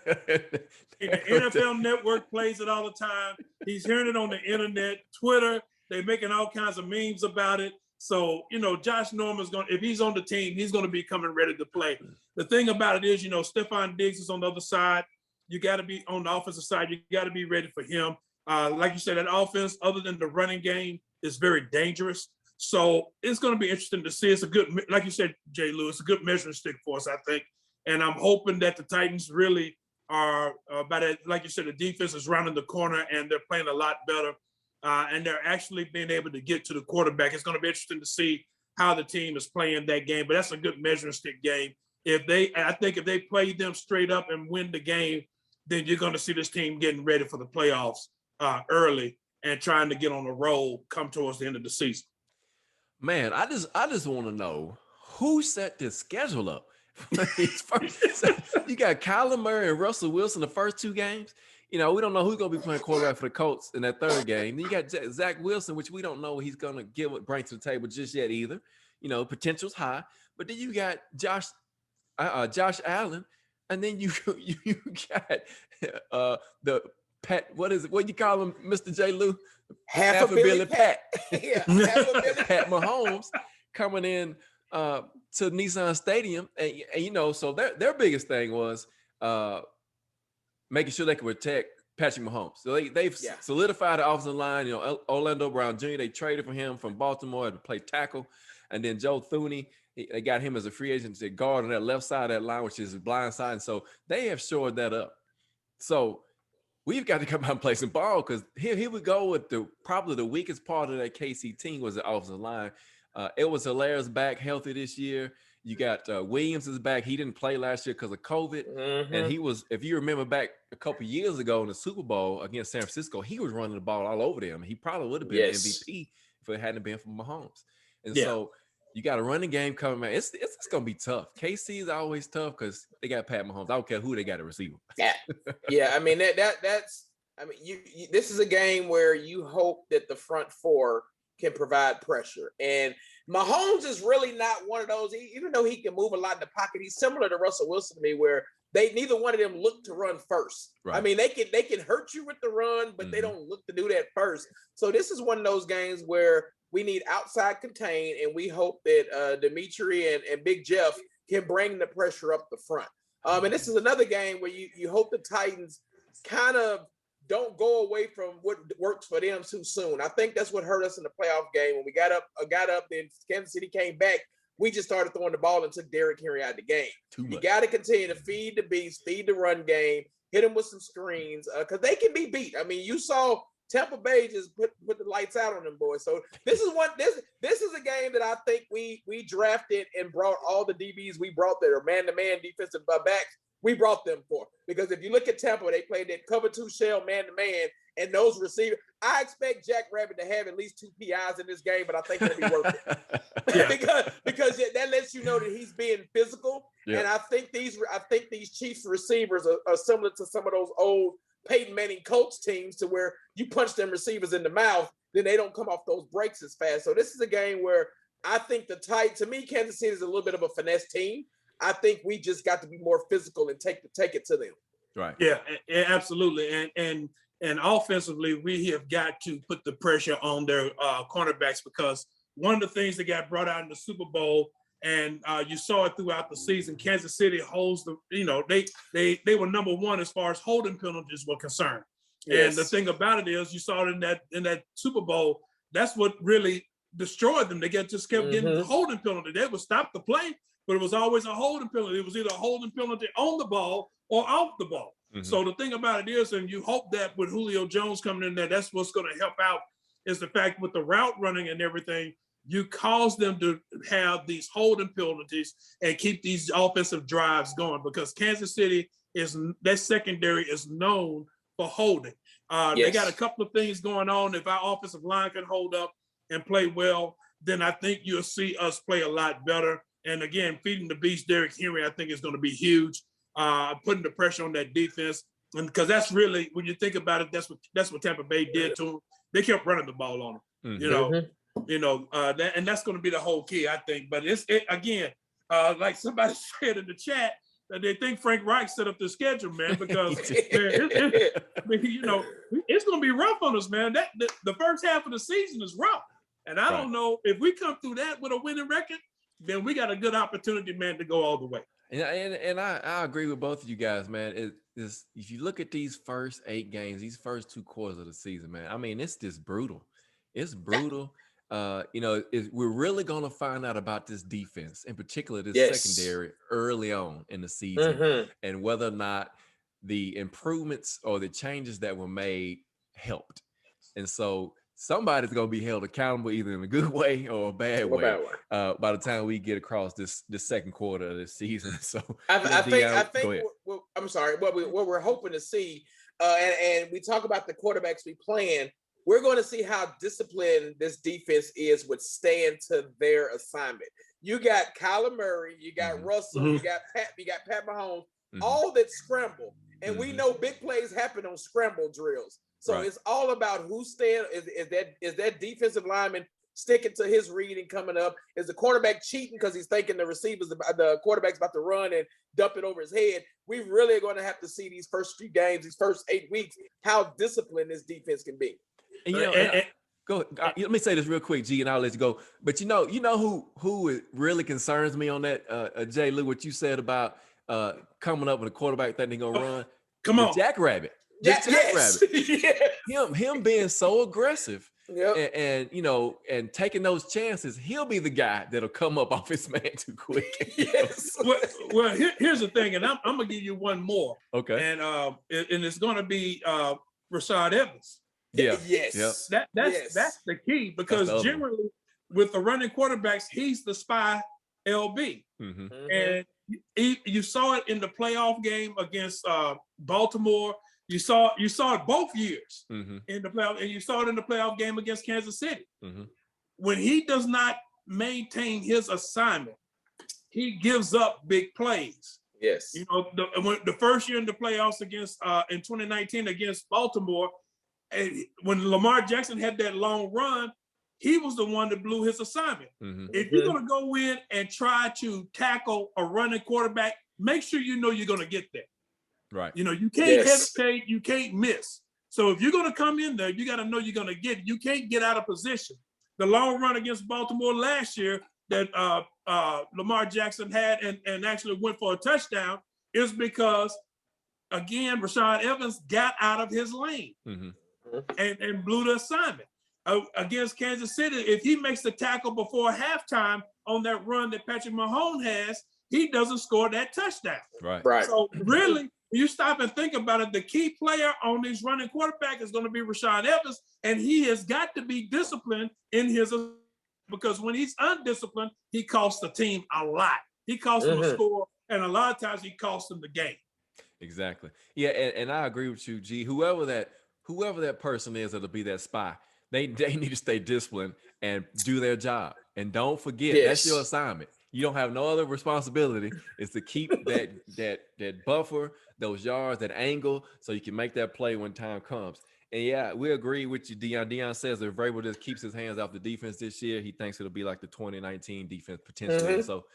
NFL Network plays it all the time. He's hearing it on the internet, Twitter. They're making all kinds of memes about it. So, Josh Norman's if he's on the team, he's going to be coming ready to play. The thing about it is, Stephon Diggs is on the other side. You got to be on the offensive side. You got to be ready for him. Like you said, that offense, other than the running game, is very dangerous. So it's going to be interesting to see. It's a good, like you said, Jay Lewis, a good measuring stick for us, I think. And I'm hoping that the Titans really are, like you said, the defense is rounding the corner and they're playing a lot better. And they're actually being able to get to the quarterback. It's going to be interesting to see how the team is playing that game. But that's a good measuring stick game. I think if they play them straight up and win the game, then you're going to see this team getting ready for the playoffs early and trying to get on a roll come towards the end of the season. Man, I just want to know who set this schedule up. You got Kyler Murray and Russell Wilson the first 2 games. We don't know who's going to be playing quarterback for the Colts in that 3rd game. Then you got Zach Wilson, which we don't know what he's going to bring to the table just yet either. Potential's high. But then you got Josh Allen, and then you got the Pat. What is it? What do you call him, Mr. J. Lou? Half a Billy Pat. Yeah, Pat Mahomes coming in to Nissan Stadium, and so their biggest thing was making sure they could protect Patrick Mahomes. So they've solidified the offensive line. Orlando Brown Jr., they traded for him from Baltimore to play tackle, and then Joe Thuney, they got him as a free agent to guard on that left side of that line, which is his blind side. And so they have shored that up. So we've got to come out and play some ball, because here we go with probably the weakest part of that KC team was the offensive line. Edwards-Helaire's back healthy this year. You got Williams is back. He didn't play last year because of COVID. And he was, if you remember back a couple years ago in the Super Bowl against San Francisco, he was running the ball all over them. He probably would have been MVP if it hadn't been for Mahomes. And so you got a running game coming, man. It's going to be tough. KC is always tough because they got Pat Mahomes. I don't care who they got to receive. Yeah. I mean, that's I mean, this is a game where you hope that the front four can provide pressure. And Mahomes is really not one of those, even though he can move a lot in the pocket, he's similar to Russell Wilson to me, where neither one of them look to run first. Right. I mean, they can hurt you with the run, but they don't look to do that first. So this is one of those games where we need outside contain, and we hope that Dimitri and Big Jeff can bring the pressure up the front. And this is another game where you hope the Titans kind of don't go away from what works for them too soon. I think that's what hurt us in the playoff game. When we got up, then Kansas City came back. We just started throwing the ball and took Derrick Henry out of the game. You got to continue to feed the beast, feed the run game, hit them with some screens, because they can be beat. I mean, you saw Tampa Bay just put the lights out on them boys. So this is a game that I think we drafted and brought all the DBs we brought that are man-to-man defensive backs. We brought them for, because if you look at Tampa, they played that cover 2 shell man-to-man, and those receivers. I expect Jack Rabbit to have at least 2 PIs in this game, but I think it'll be worth it because that lets you know that he's being physical. Yeah. And I think these Chiefs receivers are similar to some of those old Peyton Manning Colts teams, to where you punch them receivers in the mouth, then they don't come off those breaks as fast. So this is a game where I think to me, Kansas City is a little bit of a finesse team. I think we just got to be more physical and take it to them. Right. Yeah, absolutely. And offensively, we have got to put the pressure on their cornerbacks, because one of the things that got brought out in the Super Bowl, and you saw it throughout the season, Kansas City holds they were number one as far as holding penalties were concerned. Yes. And the thing about it is, you saw it in that Super Bowl, that's what really destroyed them. They kept getting the holding penalty. They would stop the play, but it was always a holding penalty. It was either a holding penalty on the ball or off the ball. Mm-hmm. So the thing about it is, and you hope that with Julio Jones coming in there, that's what's going to help out, is the fact with the route running and everything, you cause them to have these holding penalties and keep these offensive drives going, because Kansas City that secondary is known for holding. Yes. They got a couple of things going on. If our offensive line can hold up and play well, then I think you'll see us play a lot better. And again, feeding the beast, Derrick Henry, I think is going to be huge. Putting the pressure on that defense, and because that's really, when you think about it, that's what Tampa Bay did to them. They kept running the ball on them, and that's going to be the whole key, I think. But again, like somebody said in the chat, that they think Frank Reich set up the schedule, man, because it's going to be rough on us, man. The first half of the season is rough, and I don't know if we come through that with a winning record, then we got a good opportunity, man, to go all the way. And I agree with both of you guys, man. If you look at these first 8 games, these first 2 quarters of the season, man, I mean, it's just brutal. It's brutal. We're really going to find out about this defense, in particular this secondary, early on in the season, and whether or not the improvements or the changes that were made helped. And so somebody's going to be held accountable, either in a good way or a bad way, by the time we get across this second quarter of this season. So I think I'm sorry, what we're hoping to see, and we talk about the quarterbacks we playing, we're going to see how disciplined this defense is with staying to their assignment. You got Kyler Murray, you got Russell, you got Pat Mahomes, all that scramble. And we know big plays happen on scramble drills. So it's all about who's staying. Is that defensive lineman sticking to his read and coming up? Is the quarterback cheating because he's thinking the quarterback's about to run and dump it over his head? We really are going to have to see these first 3 games, these first 8 weeks, how disciplined this defense can be. And go. Let me say this real quick, G, and I'll let you go. But you know who it really concerns me on that, Jay. Look what you said about coming up with a quarterback that they're gonna run. Come on, Jack Rabbit. Jack Rabbit. Him being so aggressive, and taking those chances, he'll be the guy that'll come up off his man too quick. Yes. Well, here's the thing, and I'm gonna give you one more. Okay. And it's gonna be Rashad Evans. Yeah. Yes. Yep. That's the key, because generally with the running quarterbacks, he's the spy LB. And you saw it in the playoff game against Baltimore. You saw it both years in the playoff, and you saw it in the playoff game against Kansas City. When he does not maintain his assignment, he gives up big plays. Yes. You know, the first year in the playoffs against in 2019 against Baltimore, when Lamar Jackson had that long run, he was the one that blew his assignment. If you're going to go in and try to tackle a running quarterback, make sure you know you're going to get there. Right. You know, you can't hesitate, you can't miss. So if you're going to come in there, you got to know you're going to get it. You can't get out of position. The long run against Baltimore last year that Lamar Jackson had and actually went for a touchdown is because, again, Rashad Evans got out of his lane and blew the assignment. Against Kansas City, if he makes the tackle before halftime on that run that Patrick Mahomes has, he doesn't score that touchdown. Right. So really, you stop and think about it, the key player on this running quarterback is going to be Rashad Evans, and he has got to be disciplined in his, because when he's undisciplined, he costs the team a lot. He costs them a score, and a lot of times he costs them the game. Exactly. Yeah, and I agree with you, G. Whoever that person is that'll be that spy, they need to stay disciplined and do their job. And don't forget, that's your assignment. You don't have no other responsibility. Is to keep that buffer, those yards, that angle, so you can make that play when time comes. And yeah, we agree with you, Deion. Deion says if Vrabel just keeps his hands off the defense this year, he thinks it'll be like the 2019 defense potentially. So,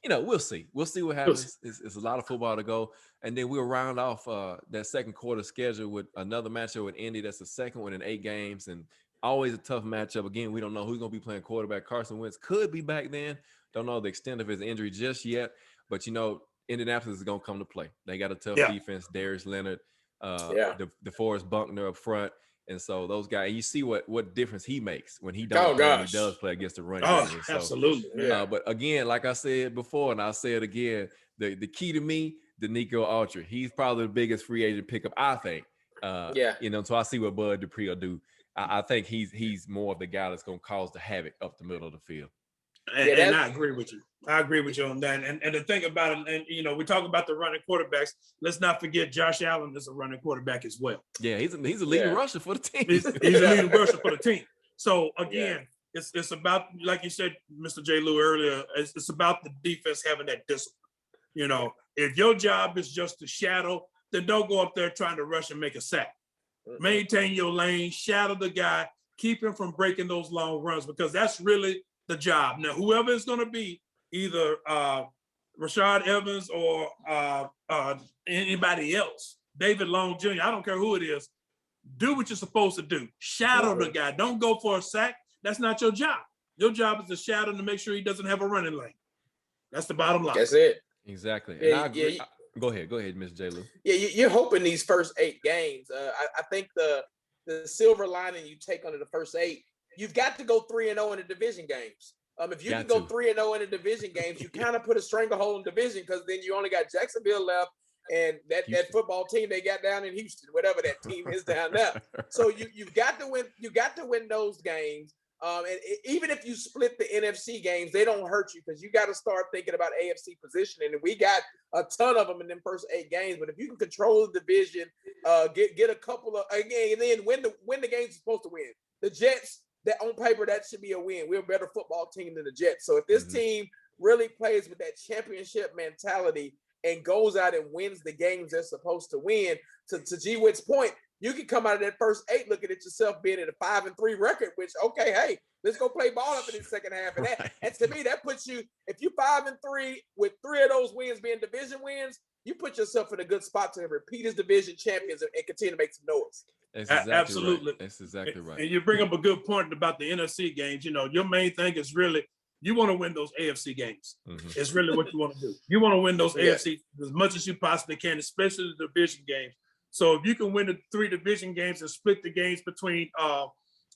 you know, we'll see. We'll see what happens. It's a lot of football to go. And then we'll round off that second quarter schedule with another matchup with Indy. That's the second one in 8 games. And always a tough matchup. Again, we don't know who's going to be playing quarterback. Carson Wentz could be back then. Don't know the extent of his injury just yet. But, you know, Indianapolis is going to come to play. They got a tough defense. Darius Leonard, DeForest Buckner up front. And so those guys, you see what difference he makes when he does play against the running game. So, absolutely. But again, like I said before, and I'll say it again, the key to me, Danico Autry. He's probably the biggest free agent pickup, I think. You know, so I see what Bud Dupree will do. I think he's more of the guy that's going to cause the havoc up the middle of the field. And I agree with you. I agree with you on that. And the thing about it, and you know, we talk about the running quarterbacks. Let's not forget Josh Allen is a running quarterback as well. Yeah, he's a leading rusher for the team. He's a leading rusher for the team. So again, it's about, like you said, Mr. J. Lou earlier, it's about the defense having that discipline. You know, if your job is just to shadow, then don't go up there trying to rush and make a sack. Maintain your lane, shadow the guy, keep him from breaking those long runs, because that's really the job. Now, whoever it's going to be, either Rashad Evans or anybody else, David Long Jr., I don't care who it is, do what you're supposed to do. Shadow the guy. Don't go for a sack. That's not your job. Your job is to shadow to make sure he doesn't have a running lane. That's the bottom line. That's it. Exactly. And I agree. Go ahead, Mr. J. Lou. Yeah, you're hoping these first 8 games. I think the silver lining you take under the first 8, you've got to go 3-0 in the division games. If you can go 3-0 in the division games, you kind of put a stranglehold in diviin, because then you only got Jacksonville left and that football team they got down in Houston, whatever that team is down there. So you've got to win. You got to win those games. And even if you split the NFC games, they don't hurt you, because you got to start thinking about AFC positioning. And we got a ton of them in them first 8 games. But if you can control the division, get a couple of again, and then win the games you're supposed to win. The Jets, that on paper, that should be a win. We're a better football team than the Jets. So if this team really plays with that championship mentality and goes out and wins the games they're supposed to win, to G Witt's point, you can come out of that first 8 looking at yourself being at a 5-3 record, which, okay, hey, let's go play ball up in the second half. And to me, that puts you, if you 5-3 with 3 of those wins being division wins, you put yourself in a good spot to repeat as division champions and continue to make some noise. Absolutely. Right. That's exactly right. And you bring up a good point about the NFC games. You know, your main thing is really, you want to win those AFC games. It's really what you want to do. You want to win those AFC as much as you possibly can, especially the division games. So if you can win the 3 division games and split the games between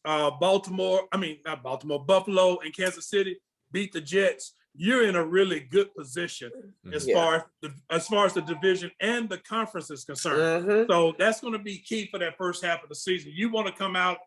Buffalo and Kansas City, beat the Jets, you're in a really good position as far as the division and the conference is concerned. So that's going to be key for that first half of the season. You want to come out,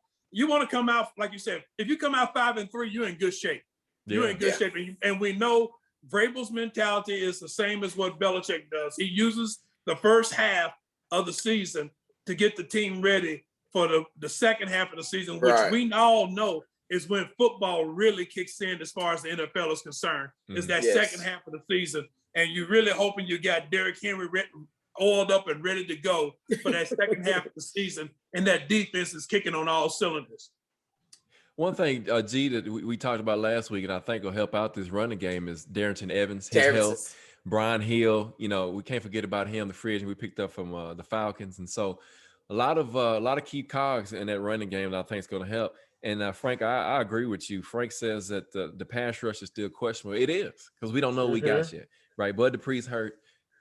like you said, if you come out 5-3, you're in good shape. You're in good shape. And we know Vrabel's mentality is the same as what Belichick does. He uses the first half of the season to get the team ready for the second half of the season, which we all know is when football really kicks in as far as the NFL is concerned, is that second half of the season. and you're really hoping you got Derrick Henry oiled up and ready to go for that second half of the season, and that defense is kicking on all cylinders. One thing, G, that we talked about last week, and I think will help out this running game is Darrington Evans, his health. Brian Hill, we can't forget about him, the free agent we picked up from the Falcons, and so a lot of key cogs in that running game that I think is going to help. And Frank, I agree with you. Frank says that the pass rush is still questionable. It is, because we don't know what we got yet, right? Bud Dupree's hurt.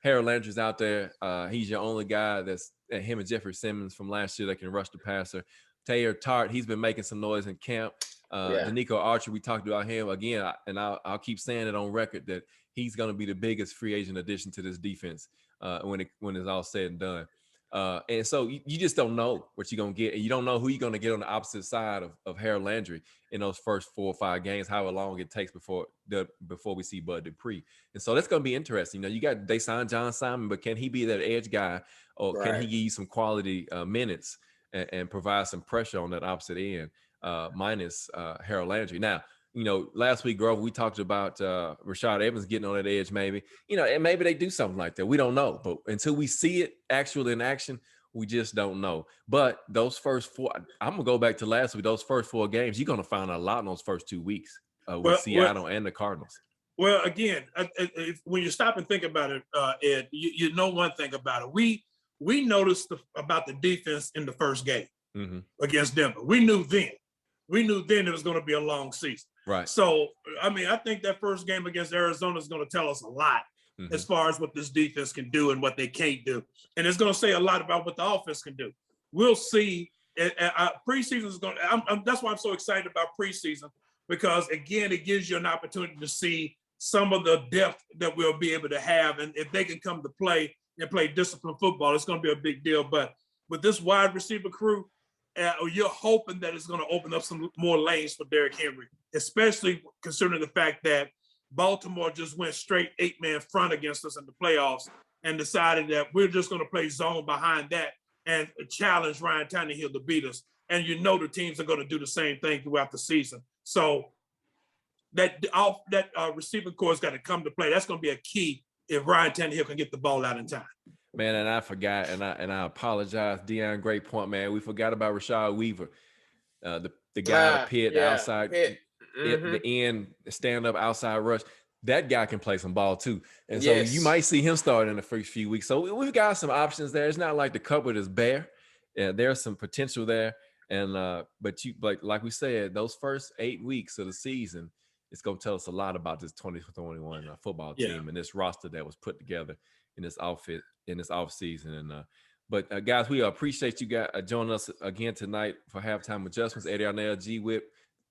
Harold Landry's out there. He's your only guy that's him and Jeffrey Simmons from last year that can rush the passer. Taylor Tart, he's been making some noise in camp. Danico Archer, we talked about him again, and I'll keep saying it on record that he's going to be the biggest free agent addition to this defense when it's all said and done. And so you just don't know what you're going to get, and you don't know who you're going to get on the opposite side of Harold Landry in those first 4 or 5 games, however long it takes before we see Bud Dupree. And so that's going to be interesting. They signed John Simon, but can he be that edge guy, or can he give you some quality minutes and provide some pressure on that opposite end, minus Harold Landry? Now, last week, Grover, we talked about Rashad Evans getting on that edge, maybe, and maybe they do something like that. We don't know. But until we see it actually in action, we just don't know. But those first 4, I'm going to go back to last week, those first 4 games, you're going to find a lot in those first 2 weeks with Seattle and the Cardinals. Well, again, when you stop and think about it, Ed, you know one thing about it. We noticed about the defense in the first game against Denver. We knew then it was going to be a long season. Right. So, I think that first game against Arizona is going to tell us a lot as far as what this defense can do and what they can't do. And it's going to say a lot about what the offense can do. We'll see. Preseason is going to, that's why I'm so excited about preseason, because, again, it gives you an opportunity to see some of the depth that we'll be able to have. And if they can come to play and play disciplined football, it's going to be a big deal. But with this wide receiver crew, you're hoping that it's going to open up some more lanes for Derrick Henry, especially considering the fact that Baltimore just went straight 8-man front against us in the playoffs and decided that we're just going to play zone behind that and challenge Ryan Tannehill to beat us. And the teams are going to do the same thing throughout the season. So that receiving core has got to come to play. That's going to be a key if Ryan Tannehill can get the ball out in time. Man, and I forgot, and I apologize, Dion. Great point, man. We forgot about Rashad Weaver, the guy at Pitt, outside, Pitt. The end, stand up outside rush. That guy can play some ball too, and so you might see him start in the first few weeks. So we've got some options there. It's not like the cupboard is bare. There's some potential there, and but like we said, those first 8 weeks of the season, it's going to tell us a lot about this 2021 football team and this roster that was put together in this outfit in this off season. And but guys, we appreciate you guys joining us again tonight for Halftime Adjustments. Eddie Arnell, G Whip,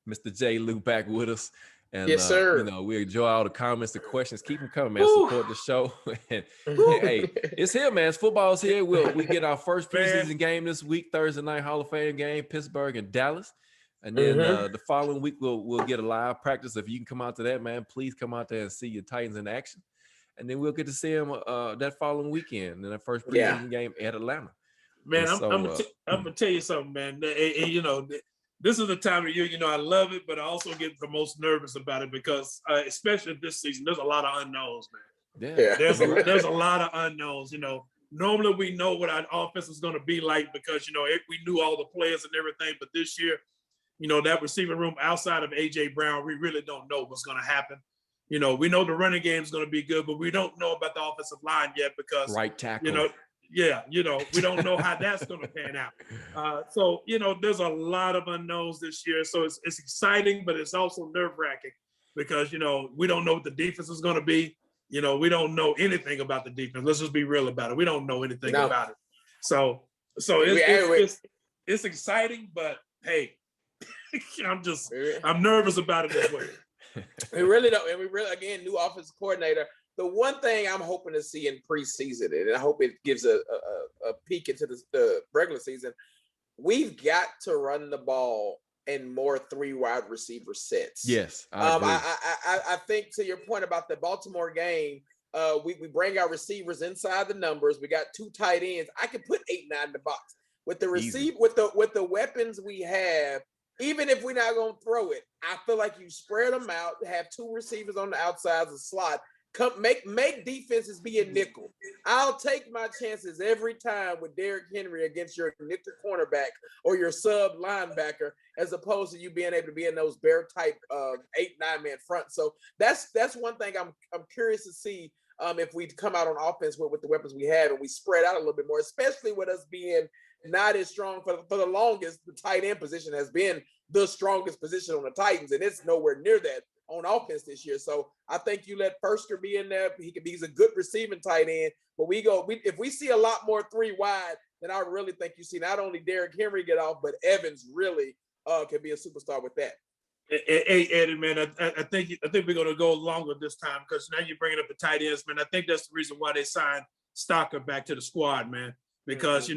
Mr. J Lou back with us. And yes, sir. We enjoy all the comments, the questions. Keep them coming, man. Support the show. And hey, it's here, man. It's football's here. We get our first preseason game this week, Thursday night Hall of Fame game, Pittsburgh and Dallas. And then the following week we'll get a live practice. If you can come out to that, man, please come out there and see your Titans in action. And then we'll get to see them that following weekend in the first preseason game at Atlanta. Man, I'm gonna tell you something, man. This is the time of year, I love it, but I also get the most nervous about it because, especially this season, there's a lot of unknowns, man. Yeah. There's a lot of unknowns. Normally we know what our offense is going to be like because, we knew all the players and everything, but this year, that receiving room outside of A.J. Brown, we really don't know what's going to happen. We know the running game is going to be good, but we don't know about the offensive line yet because, right tackle. We don't know how that's going to pan out. So, there's a lot of unknowns this year. So it's exciting, but it's also nerve-wracking because, we don't know what the defense is going to be. We don't know anything about the defense. Let's just be real about it. We don't know anything about it. So it's exciting, but hey, I'm nervous about it as well. We really don't. And we really, again, new offensive coordinator. The one thing I'm hoping to see in preseason, and I hope it gives a peek into the regular season, we've got to run the ball in more 3 wide receiver sets. Yes, I agree. I think to your point about the Baltimore game, we bring our receivers inside the numbers. We got 2 tight ends. I could put 8, 9 in the box with the with the weapons we have. Even if we're not going to throw it, I feel like you spread them out, have 2 receivers on the outside of the slot. Make defenses be a nickel. I'll take my chances every time with Derrick Henry against your nickel cornerback or your sub linebacker, as opposed to you being able to be in those bear type 8-9 man front. So that's one thing I'm curious to see if we come out on offense with the weapons we have and we spread out a little bit more, especially with us being not as strong for the longest. The tight end position has been the strongest position on the Titans, and it's nowhere near that on offense this year. So I think you let Fursker be in there. He's a good receiving tight end. But if we see a lot more 3 wide, then I really think you see not only Derrick Henry get off, but Evans really can be a superstar with that. Hey, Eddie, man, I think we're gonna go longer this time because now you're bringing up the tight ends, man. I think that's the reason why they signed Stocker back to the squad, man, because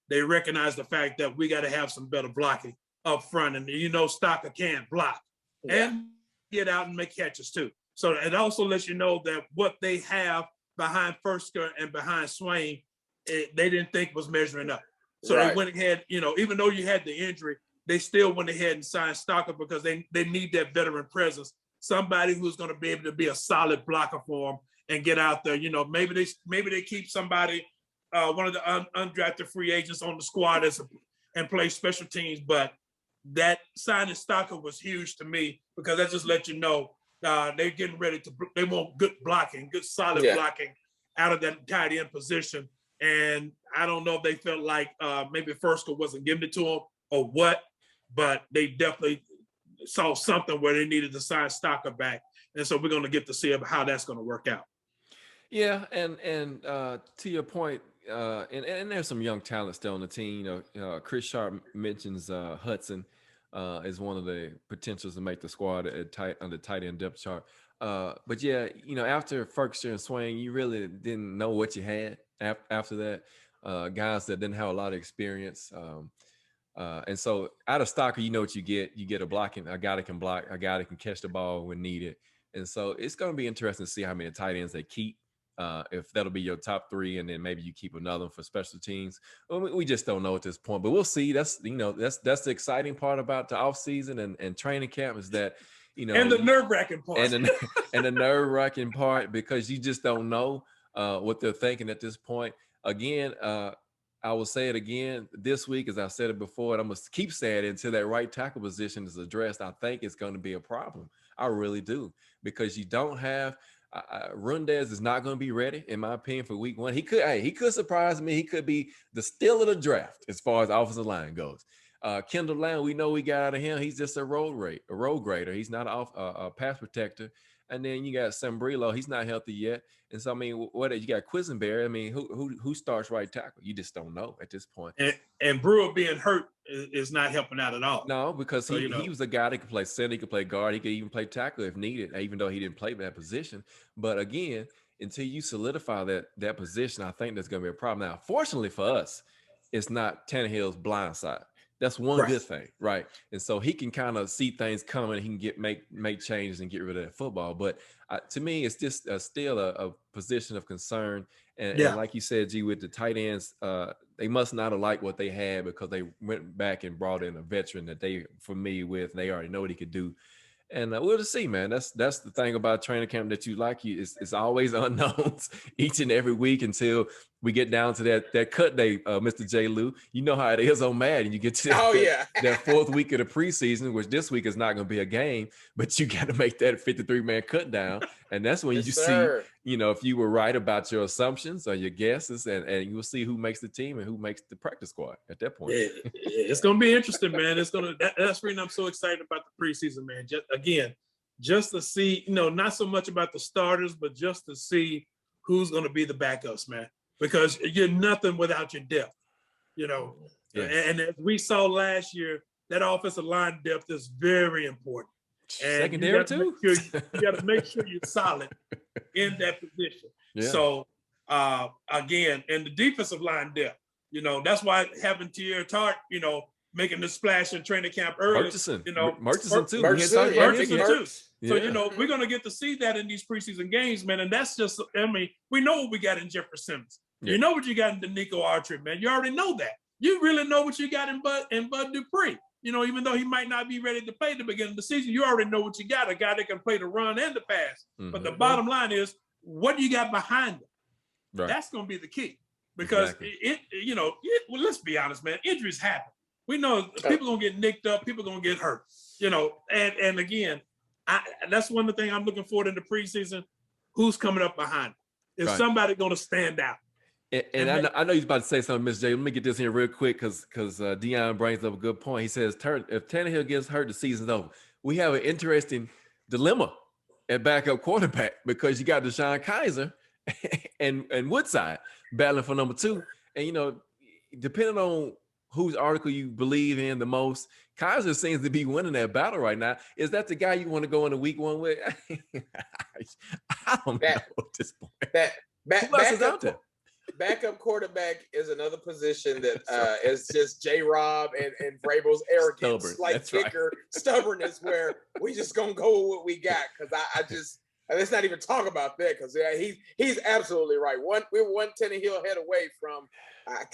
they recognize the fact that we got to have some better blocking up front, and Stocker can't block and get out and make catches too. So it also lets you know that what they have behind Fursker and behind Swain, they didn't think was measuring up. So they went ahead, even though you had the injury, they still went ahead and signed Stocker because they need that veteran presence, somebody who's going to be able to be a solid blocker for them and get out there. Maybe they keep somebody, one of the undrafted free agents on the squad and play special teams, but that signing Stocker was huge to me because that just let you know they're getting ready they want good blocking, good solid blocking out of that tight end position. And I don't know if they felt like maybe Fursker wasn't giving it to them or what, but they definitely saw something where they needed to sign Stocker back. And so we're going to get to see how that's going to work out. Yeah, and to your point, and there's some young talent still on the team. Chris Sharp mentions Hudson is one of the potentials to make the squad on the tight end depth chart. But yeah, after Ferguson and Swain, you really didn't know what you had after that. Guys that didn't have a lot of experience. And so out of Stocker, you know what you get. You get a guy that can block, a guy that can catch the ball when needed. And so it's going to be interesting to see how many tight ends they keep. If that'll be your top 3, and then maybe you keep another one for special teams. Well, we just don't know at this point, but we'll see. That's the exciting part about the offseason and training camp is that, and the nerve-wracking part. And the nerve-wracking part, because you just don't know what they're thinking at this point. Again, I will say it again this week, as I said it before, and I'm going to keep saying it until that right tackle position is addressed. I think it's going to be a problem. I really do, because you don't have Rundez is not going to be ready, in my opinion, for week 1. He could surprise me. He could be the steal of the draft as far as offensive line goes. Kendall Lamb, we know we got out of him. He's just a road grader. He's not a pass protector. And then you got Sambrilo. He's not healthy yet. And so, I mean, you got Quisenberry. I mean, who starts right tackle? You just don't know at this point. And Brewer being hurt is not helping out at all. No, because he was a guy that could play center. He could play guard. He could even play tackle if needed, even though he didn't play that position. But again, until you solidify that position, I think there's going to be a problem. Now, fortunately for us, it's not Tannehill's blind side. That's one good thing, right? And so he can kind of see things coming. He can make changes and get rid of that football. But to me, it's just still a position of concern. And like you said, G, with the tight ends, they must not have liked what they had because they went back and brought in a veteran that they familiar with. They already know what he could do. And we'll just see, man. That's the thing about training camp that you like. It's always unknowns each and every week until we get down to that cut day, Mr. J. Lou. You know how it is on Madden. You get to that 4th week of the preseason, which this week is not going to be a game, but you got to make that 53-man cut down. And that's when you see, if you were right about your assumptions or your guesses, and you will see who makes the team and who makes the practice squad at that point. It's going to be interesting, man. That's the reason I'm so excited about the preseason, man. Just to see, not so much about the starters, but just to see who's going to be the backups, man. Because you're nothing without your depth, And as we saw last year, that offensive line depth is very important. And secondary too. You got to make sure you're solid in that position. Yeah. So again, and the defensive line depth, that's why having Tier Tart, making the splash in training camp early. Murchison too. Murchison too. So, we're going to get to see that in these preseason games, man. And that's just, we know what we got in Jeffrey Simmons. Yeah. You know what you got in Danico Autry, man. You already know that. You really know what you got in Bud Dupree. Even though he might not be ready to play at the beginning of the season, you already know what you got, a guy that can play the run and the pass. Mm-hmm. But the bottom line is what do you got behind them? Right. That's going to be the key because well, let's be honest, man. Injuries happen. We know people going to get nicked up. People going to get hurt. And again, that's one of the things I'm looking forward in the preseason. Who's coming up behind them? Is somebody going to stand out? And I know you're about to say something, Mr. J. Let me get this in real quick because Deion brings up a good point. He says, if Tannehill gets hurt, the season's over. We have an interesting dilemma at backup quarterback because you got Deshaun Kaiser and Woodside battling for number 2. And, depending on whose article you believe in the most, Kaiser seems to be winning that battle right now. Is that the guy you want to go into week 1 with? I don't know at this point. Who else is out there? Backup quarterback is another position that is just J-Rob and Vrabel's arrogance, stubbornness, where we just gonna go with what we got. Because let's not even talk about that. Because he's absolutely right. We're one Tannehill head away from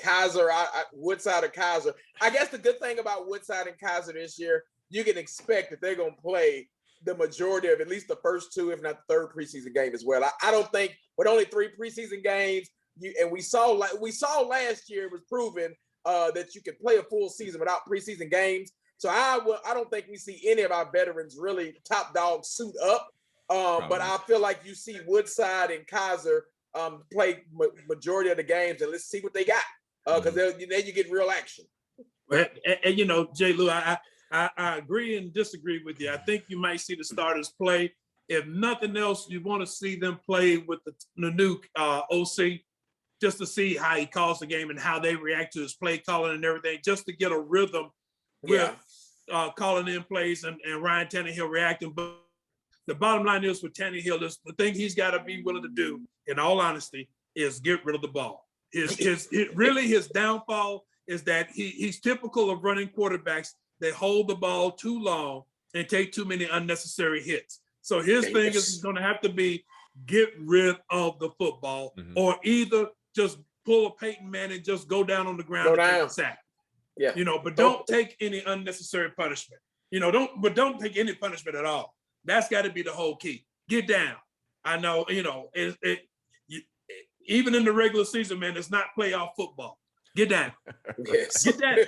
Kaiser, Woodside or Kaiser. I guess the good thing about Woodside and Kaiser this year, you can expect that they're gonna play the majority of at least the first 2, if not the 3rd preseason game as well. I don't think with only 3 preseason games. And we saw last year it was proven that you can play a full season without preseason games. So I don't think we see any of our veterans really top dog suit up. But I feel like you see Woodside and Kaiser play majority of the games, and let's see what they got because then you get real action. And J. Lou, I agree and disagree with you. I think you might see the starters play. If nothing else, you want to see them play with the new OC. Just to see how he calls the game and how they react to his play calling and everything, just to get a rhythm with calling in plays and Ryan Tannehill reacting. But the bottom line is with Tannehill, is the thing he's got to be willing to do, in all honesty, is get rid of the ball. His downfall is that he's typical of running quarterbacks that hold the ball too long and take too many unnecessary hits. So his thing is going to have to be get rid of the football or either just pull a Peyton Manning, just go down on the ground and take a sack. Yeah. But don't take any unnecessary punishment. Don't take any punishment at all. That's got to be the whole key. Get down. I know, even in the regular season, man, it's not playoff football. Get down. Yes. Get down.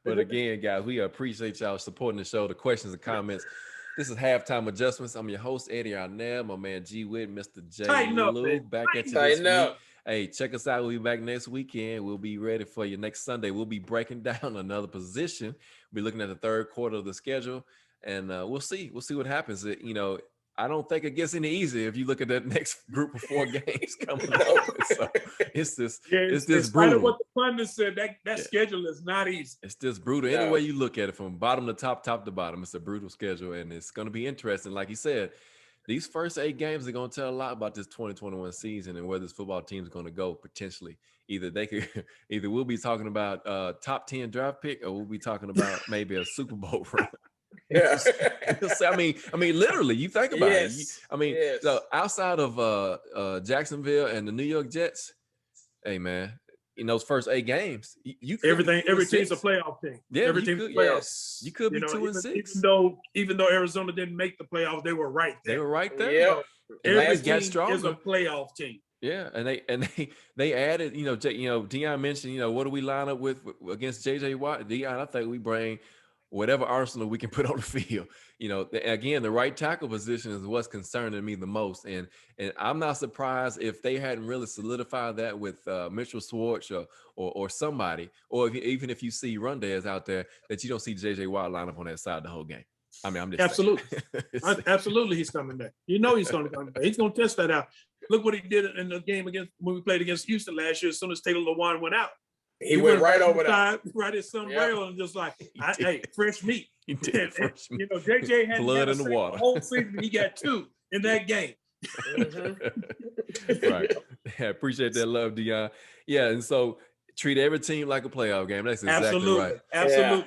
But again, guys, we appreciate y'all supporting the show. The questions and comments. This is Halftime Adjustments. I'm your host, Eddie Arnell, my man G. Witt, Mr. J. Lou, back at you this week. Hey, check us out. We'll be back next weekend. We'll be ready for you next Sunday. We'll be breaking down another position. We'll be looking at the 3rd quarter of the schedule, and we'll see. We'll see what happens. I don't think it gets any easier if you look at that next group of 4 games coming up. So it's this brutal. What the pundits said, that schedule is not easy. It's just brutal. Any way you look at it, from bottom to top to bottom, it's a brutal schedule, and it's going to be interesting. Like you said, these first 8 games are going to tell a lot about this 2021 season and where this football team is going to go potentially. Either we'll be talking about top 10 draft pick, or we'll be talking about maybe a Super Bowl run. Yeah. I mean, literally, you think about it. So outside of Jacksonville and the New York Jets, hey man, in those first 8 games, you could every team's a playoff team. Yeah, every team's a playoff. You could be 2-6. Even though Arizona didn't make the playoffs, they were right there. They were right there. Yeah. Every team is a playoff team. Yeah, and they added, Deion mentioned, what do we line up with against JJ Watt? Deion, I think we bring whatever arsenal we can put on the field. Again, the right tackle position is what's concerning me the most. And I'm not surprised if they hadn't really solidified that with Mitchell Schwartz or somebody, or even if you see Rondez out there, that you don't see JJ Watt line up on that side the whole game. I mean, I'm just absolutely he's coming back. He's going to come back. He's going to test that out. Look what he did in the game when we played against Houston last year. As soon as Taylor Lewan went out, he went right over that. Right at some rail and just like, hey, fresh meat. He did fresh meat. JJ had blood in the water. The whole season he got 2 in that game. Right. I appreciate that love, Deion. Yeah, and so treat every team like a playoff game. That's exactly right. Absolutely. Yeah.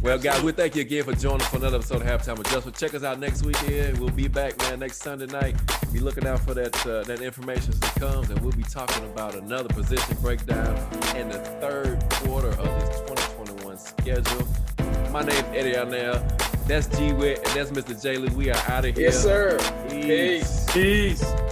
Well, guys, we thank you again for joining us for another episode of Halftime Adjustment. Check us out next weekend. We'll be back, man, next Sunday night. Be looking out for that information as it comes, and we'll be talking about another position breakdown in the 3rd quarter of this 2021 schedule. My name is Eddie Arnell. That's G Wit, and that's Mr. Jalen. We are out of here. Yes, sir. Peace. Peace. Peace.